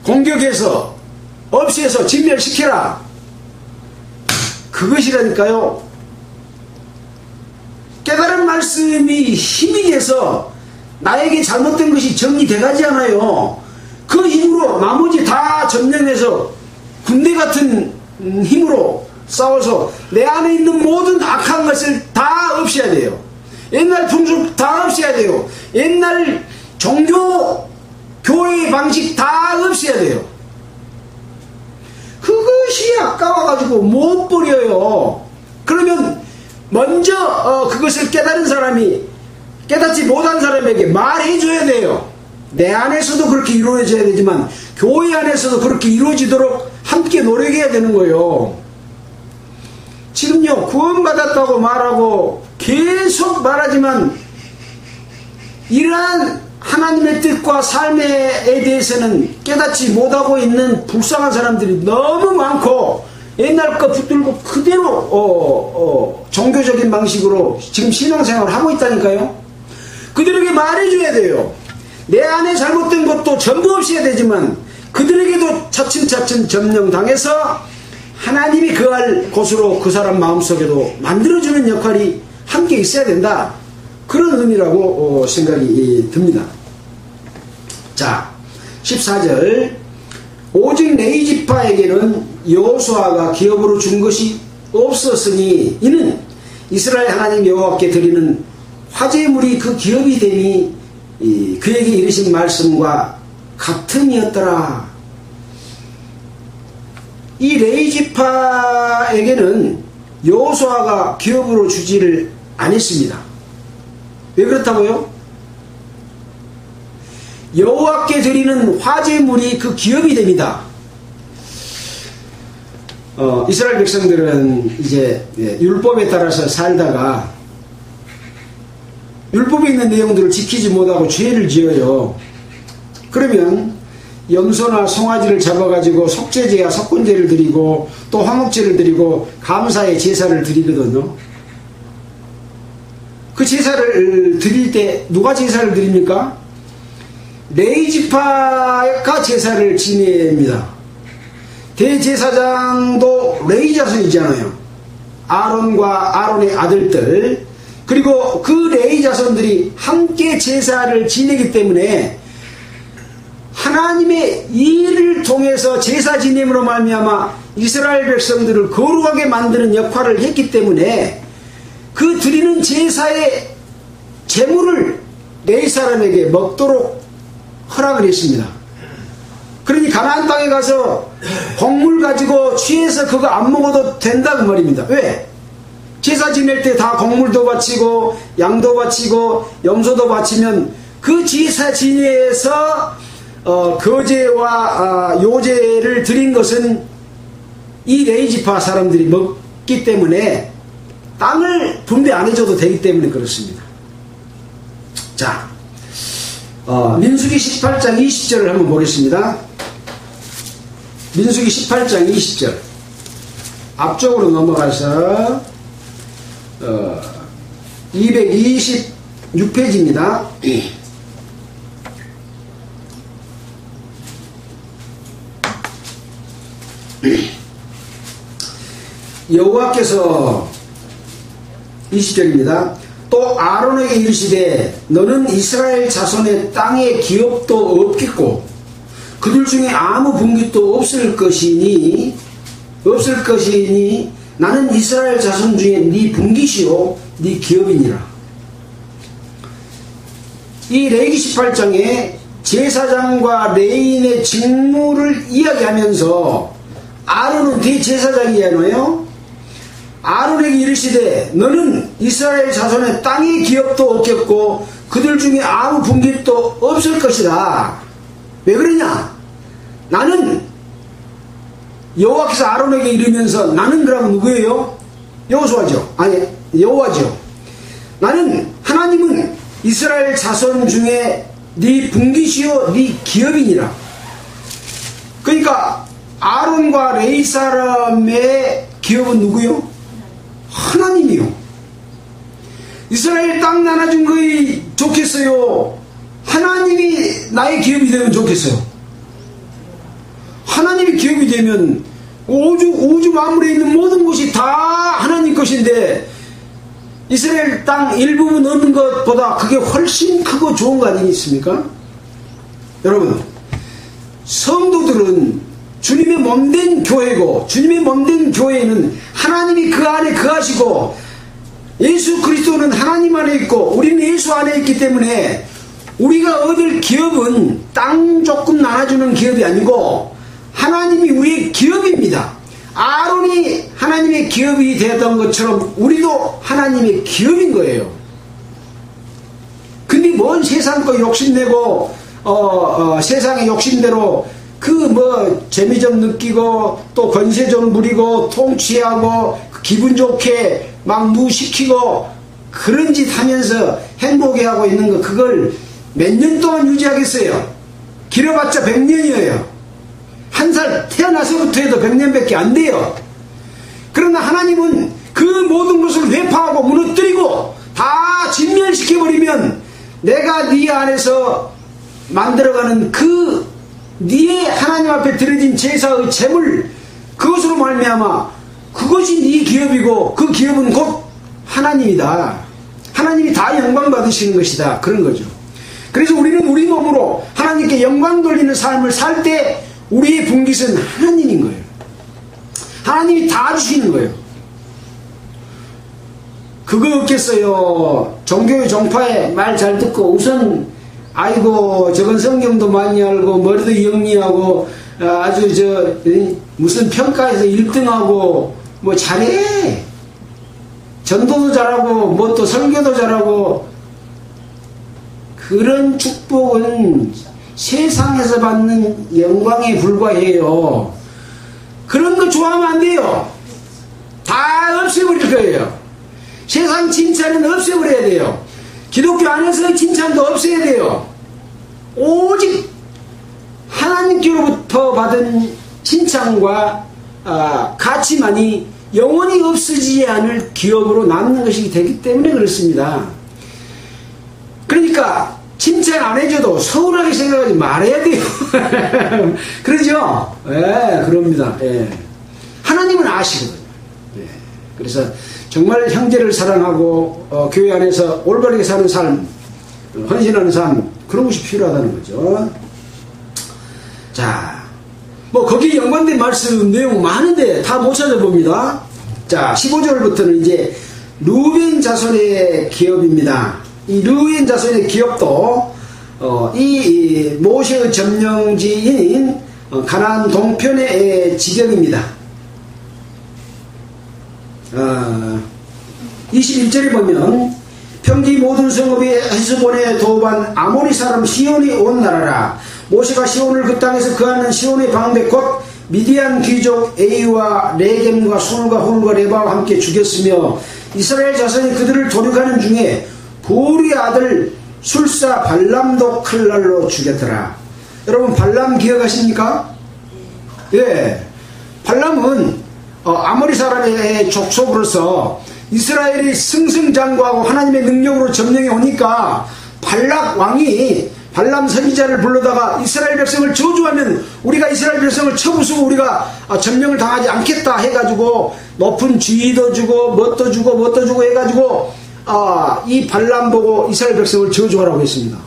A: 공격해서 없애서 진멸시켜라. 그것이라니까요. 깨달은 말씀이 힘이 돼서 나에게 잘못된 것이 정리돼가지 않아요. 그 힘으로 나머지 다 점령해서 군대 같은 힘으로 싸워서 내 안에 있는 모든 악한 것을 다 없애야 돼요. 옛날 풍습 다 없애야 돼요. 옛날 종교 교회의 방식 다 없애야 돼요. 그것이 아까워가지고 못 버려요. 그러면 먼저 그것을 깨달은 사람이 깨닫지 못한 사람에게 말해줘야 돼요. 내 안에서도 그렇게 이루어져야 되지만 교회 안에서도 그렇게 이루어지도록 함께 노력해야 되는 거예요. 지금요, 구원받았다고 말하고 계속 말하지만 이러한 하나님의 뜻과 삶에 대해서는 깨닫지 못하고 있는 불쌍한 사람들이 너무 많고 옛날 거 붙들고 그대로 종교적인 방식으로 지금 신앙생활을 하고 있다니까요. 그들에게 말해줘야 돼요. 내 안에 잘못된 것도 전부 없애야 되지만 그들에게도 차츰차츰 점령당해서 하나님이 거할 곳으로 그 사람 마음속에도 만들어주는 역할이 함께 있어야 된다. 그런 의미라고 생각이 듭니다. 자, 14절. 오직 레위 지파에게는 여호수아가 기업으로 준 것이 없었으니 이는 이스라엘 하나님 여호와께 드리는 화제물이 그 기업이 됨이 그에게 이르신 말씀과 같음이었더라. 이 레위 지파에게는 여호수아가 기업으로 주지를 않았습니다. 왜 그렇다고요? 여호와께 드리는 화제물이 그 기업이 됩니다. 이스라엘 백성들은 이제 율법에 따라서 살다가 율법에 있는 내용들을 지키지 못하고 죄를 지어요. 그러면 염소나 송아지를 잡아가지고 속죄제와 석곤제를 드리고 또 화목제를 드리고 감사의 제사를 드리거든요. 그 제사를 드릴 때 누가 제사를 드립니까? 레위 지파가 제사를 지냅니다. 대제사장도 레위 자손이잖아요. 아론과 아론의 아들들, 그리고 그 레위 자손들이 함께 제사를 지내기 때문에 하나님의 일을 통해서 제사 지냄으로 말미암아 이스라엘 백성들을 거룩하게 만드는 역할을 했기 때문에 그 드리는 제사의 제물을 레위 사람에게 먹도록 허락을 했습니다. 그러니 가나안 땅에 가서 곡물 가지고 취해서 그거 안 먹어도 된다고 말입니다. 왜? 제사 지낼 때 다 곡물도 바치고 양도 바치고 염소도 바치면 그 제사 지내에서 거제와 요제를 드린 것은 이 레위 지파 사람들이 먹기 때문에 땅을 분배 안 해줘도 되기 때문에 그렇습니다. 자, 민수기 18장 20절을 한번 보겠습니다. 민수기 18장 20절 앞쪽으로 넘어가서 226페이지입니다. 여호와께서 20절입니다. 또 아론에게 이르시되 너는 이스라엘 자손의 땅에 기업도 없겠고 그들 중에 아무 분깃도 없을 것이니 나는 이스라엘 자손 중에 네 분깃이요 네 기업이니라. 이 레위기 18장에 제사장과 레위인의 직무를 이야기하면서 아론은 대제사장이잖아요. 아론에게 이르시되 너는 이스라엘 자손의 땅의 기업도 없겠고 그들 중에 아무 분깃도 없을 것이다. 왜 그러냐? 나는 여호와께서 아론에게 이르면서 나는 그러면 누구예요? 여호수아죠. 아니 여호와죠. 나는 하나님은 이스라엘 자손 중에 네 분깃이요 네 기업이니라. 그러니까 아론과 레위 사람의 기업은 누구요? 하나님이요. 이스라엘 땅 나눠준 거이 좋겠어요? 하나님이 나의 기업이 되면 좋겠어요? 하나님이 기업이 되면 우주 만물에 있는 모든 것이 다 하나님 것인데 이스라엘 땅 일부분 얻는 것보다 그게 훨씬 크고 좋은 거 아니겠습니까? 여러분, 성도들은 주님의 몸된 교회고 주님의 몸된 교회는 하나님이 그 안에 거하시고 예수 그리스도는 하나님 안에 있고 우리는 예수 안에 있기 때문에 우리가 얻을 기업은 땅 조금 나눠주는 기업이 아니고 하나님이 우리의 기업입니다. 아론이 하나님의 기업이 되었던 것처럼 우리도 하나님의 기업인 거예요. 근데 뭔 세상 거 욕심내고 세상의 욕심대로 그 재미 좀 느끼고 또 권세 좀 부리고 통치하고 기분 좋게 막 무시키고 그런 짓 하면서 행복해 하고 있는 거 그걸 몇 년 동안 유지하겠어요? 길어봤자 100년이에요. 한 살 태어나서부터 해도 100년밖에 안 돼요. 그러나 하나님은 그 모든 것을 회파하고 무너뜨리고 다 진멸시켜버리면 내가 네 안에서 만들어가는 그 네의 하나님 앞에 드려진 제사의 제물 그것으로 말미암아 그것이 네 기업이고 그 기업은 곧 하나님이다. 하나님이 다 영광 받으시는 것이다. 그런 거죠. 그래서 우리는 우리 몸으로 하나님께 영광 돌리는 삶을 살 때 우리의 분깃은 하나님인 거예요. 하나님이 다 주시는 거예요. 그거 없겠어요. 종교의 종파에 말 잘 듣고 우선 아이고 저건 성경도 많이 알고 머리도 영리하고 아주 무슨 평가에서 1등하고 뭐 잘해. 전도도 잘하고 뭐 또 설교도 잘하고 그런 축복은 세상에서 받는 영광에 불과해요. 그런 거 좋아하면 안 돼요. 다 없애버릴 거예요. 세상 칭찬은 없애버려야 돼요. 기독교 안에서의 칭찬도 없애야 돼요. 오직 하나님께로부터 받은 칭찬과 가치만이 영원히 없어지지 않을 기업으로 남는 것이 되기 때문에 그렇습니다. 그러니까 칭찬 안 해줘도 서운하게 생각하지 말아야 돼요. 그러죠? 예, 그럽니다. 예. 하나님은 아시거든요. 예. 그래서 정말 형제를 사랑하고 교회 안에서 올바르게 사는 삶, 헌신하는 삶, 그런 것이 필요하다는 거죠. 자, 뭐 거기에 연관된 말씀 내용 많은데 다 못 찾아봅니다. 자, 15절부터는 이제 루벤 자손의 기업입니다. 이 루벤 자손의 기업도 이 모세의 점령지인 가나안 동편의 지경입니다. 21절에 보면 평지 모든 성읍이 헤스본에 도읍한 아모리 사람 시온이 온 나라라. 모세가 시온을 그 땅에서 그하는 시온의 방백 곧 미디안 귀족 에이와 레겜과 술과 홀과 레바와 함께 죽였으며 이스라엘 자손이 그들을 도륙하는 중에 부리의 아들 술사 발람도 칼날로 죽였더라. 여러분 발람 기억하십니까? 예, 발람은 아모리 사람의 족속으로서 이스라엘이 승승장구하고 하나님의 능력으로 점령해 오니까 발락 왕이 발람 선지자를 불러다가 이스라엘 백성을 저주하면 우리가 이스라엘 백성을 쳐부수고 우리가 점령을 당하지 않겠다 해가지고 높은 쥐도 주고 뭣도 주고 해가지고 이 발람 보고 이스라엘 백성을 저주하라고 했습니다.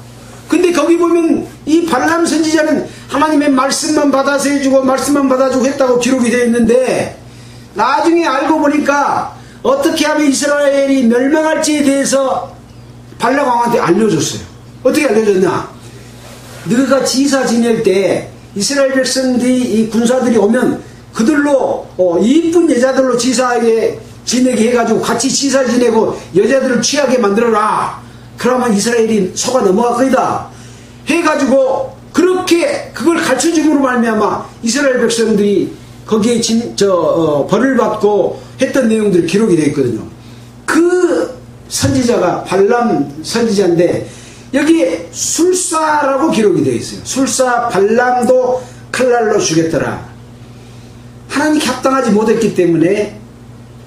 A: 근데 거기 보면 이 발람 선지자는 하나님의 말씀만 받아서 해주고 말씀만 받아주고 했다고 기록이 되어 있는데 나중에 알고 보니까 어떻게 하면 이스라엘이 멸망할지에 대해서 발람 왕한테 알려줬어요. 어떻게 알려줬냐? 너가 지사 지낼 때 이스라엘 백성들이 이 군사들이 오면 그들로 이쁜 여자들로 지사하게 지내게 해가지고 같이 지사 지내고 여자들을 취하게 만들어라. 그러면 이스라엘이 속아 넘어갈 거이다 해가지고 그렇게 그걸 가르쳐줌으로 말미암아 이스라엘 백성들이 거기에 벌을 받고 했던 내용들이 기록이 되어 있거든요. 그 선지자가 발람 선지자인데 여기에 술사라고 기록이 되어 있어요. 술사 발람도 칼날로 죽였더라. 하나님께 합당하지 못했기 때문에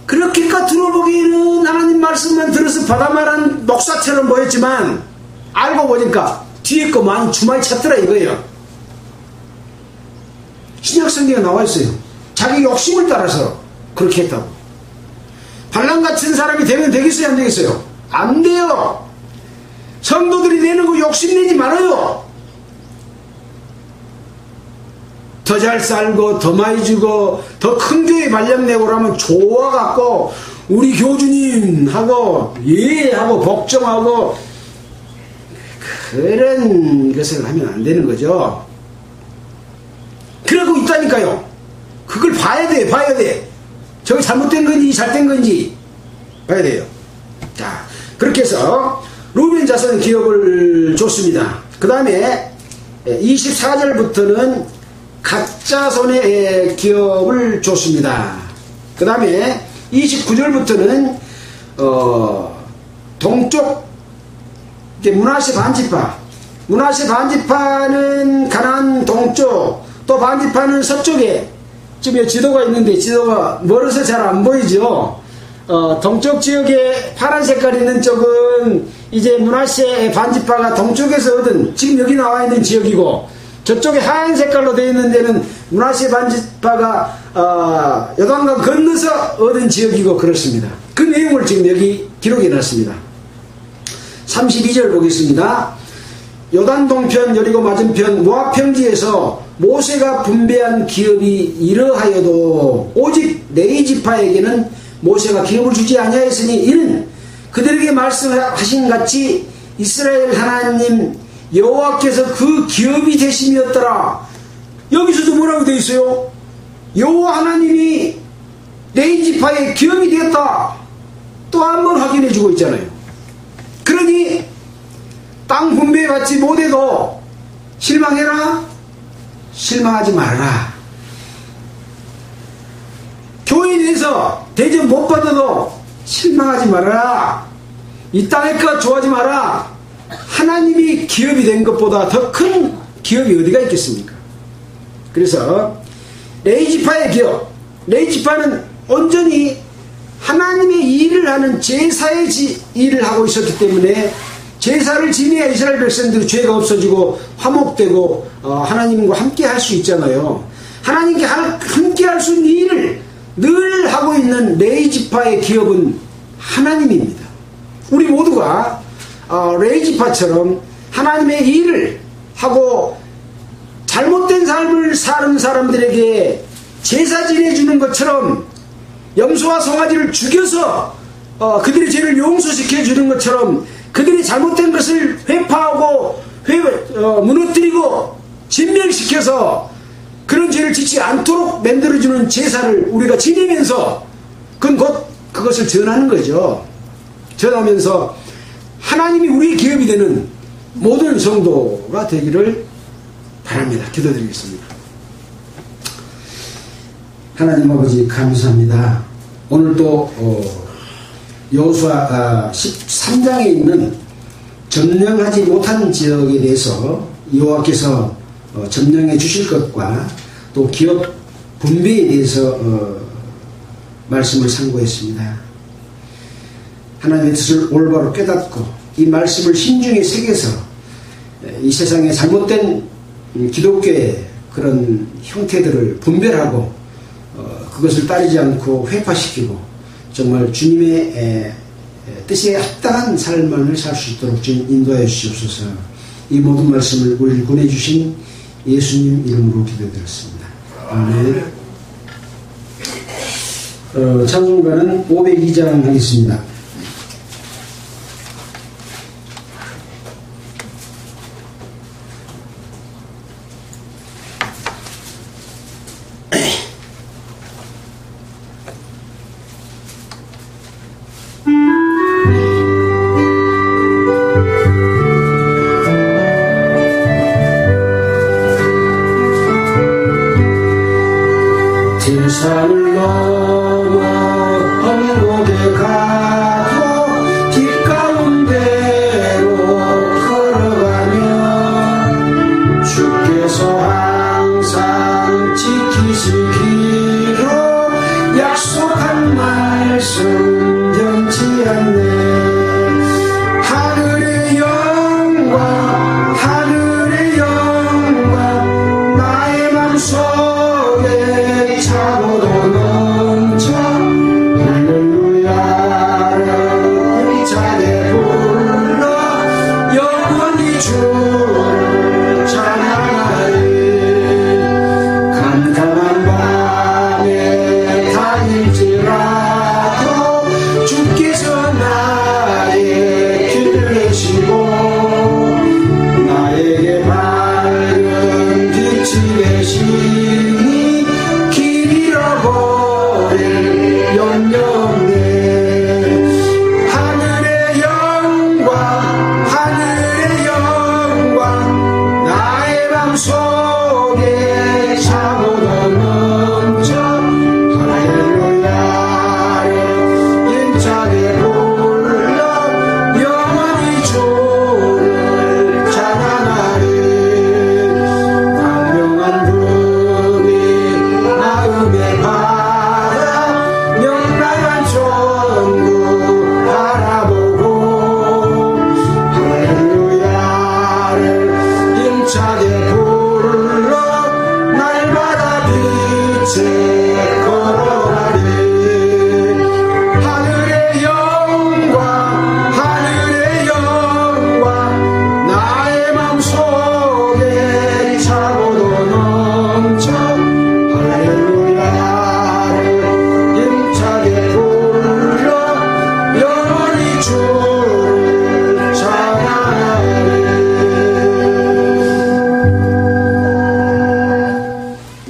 A: 그렇게 겉으로 보기에는 하나님 말씀만 들어서 바다말한 목사처럼 보였지만 알고 보니까 뒤에 거 많이 주마에 찼더라 이거예요. 신약 성경에 나와 있어요. 자기 욕심을 따라서 그렇게 했다고. 발람 같은 사람이 되면 되겠어요 안 되겠어요? 안 돼요. 성도들이 내는 거 욕심내지 말아요. 더 잘 살고 더 많이 주고 더 큰 교회 발령내고 그러면 좋아갖고 우리 교주님 하고 예 하고 복종하고 그런 것을 하면 안 되는 거죠. 그러고 있다니까요. 그걸 봐야 돼. 저게 잘못된 건지 잘된 건지 봐야 돼요. 자, 그렇게 해서 루벤 자손 기업을 줬습니다. 그 다음에 24절부터는 갓자손의 기업을 줬습니다. 그 다음에 29절부터는 동쪽 므낫세 반지파, 므낫세 반지파는 가나안 동쪽, 또 반지파는 서쪽에 지금 지도가 있는데 지도가 멀어서 잘 안 보이죠. 동쪽 지역에 파란 색깔 있는 쪽은 이제 므낫세 반지파가 동쪽에서 얻은 지금 여기 나와 있는 지역이고, 저쪽에 하얀 색깔로 되어 있는 데는 므낫세 반지파가 요단강 건너서 얻은 지역이고 그렇습니다. 그 내용을 지금 여기 기록해 놨습니다. 32절 보겠습니다. 요단 동편 여리고 맞은편 모압 평지에서 모세가 분배한 기업이 이러하여도 오직 레위 지파에게는 모세가 기업을 주지 아니하였으니 이는 그들에게 말씀하신 같이 이스라엘 하나님 여호와께서 그 기업이 되심이었더라. 여기서도 뭐라고 되어 있어요? 여호와 하나님이 레위 지파의 기업이 되었다. 또 한 번 확인해 주고 있잖아요. 그러니 땅 분배 받지 못해도 실망해라? 실망하지 말라. 교인에서 대접 못 받아도 실망하지 말아라. 이 땅의 것 좋아하지 마라. 하나님이 기업이 된 것보다 더 큰 기업이 어디가 있겠습니까? 그래서 레위 지파의 기업, 레위 지파는 온전히 하나님의 일을 하는 제사의 일을 하고 있었기 때문에 제사를 지내야 이스라엘 백성들이 죄가 없어지고 화목되고 하나님과 함께 할 수 있잖아요. 하나님께 함께 할 수 있는 일을 늘 하고 있는 레위 지파의 기업은 하나님입니다. 우리 모두가 레위 지파처럼 하나님의 일을 하고 잘못된 삶을 사는 사람들에게 제사 지내주는 것처럼 염소와 송아지를 죽여서 그들의 죄를 용서시켜 주는 것처럼 그들이 잘못된 것을 회파하고 무너뜨리고 진멸시켜서 그런 죄를 짓지 않도록 만들어주는 제사를 우리가 지내면서 그건 곧 그것을 전하는 거죠. 전하면서 하나님이 우리의 기업이 되는 모든 성도가 되기를 바랍니다. 기도드리겠습니다. 하나님 아버지 감사합니다. 오늘도 여호수아 13장에 있는 점령하지 못한 지역에 대해서 여호와께서 점령해 주실 것과 또 기업 분배에 대해서 말씀을 상고했습니다. 하나님의 뜻을 올바로 깨닫고 이 말씀을 심중에 새겨서 이 세상에 잘못된 기독교의 그런 형태들을 분별하고 그것을 따르지 않고 회파시키고 정말 주님의 뜻에 합당한 삶을 살 수 있도록 주님 인도하여 주시옵소서. 이 모든 말씀을 우리를 보내주신 예수님 이름으로 기도드렸습니다. 아멘. 찬송가는 502장 하겠습니다.
B: 산을 넘어 험곡에 가도 뒷가운데로 걸어가면 주께서 항상 지키시기로 약속한 말씀 변치 않네. 하늘의 영광 하늘의 영광 나의 맘속에 차고도 넘쳐 할렐루야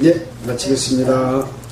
A: 예, 마치겠습니다.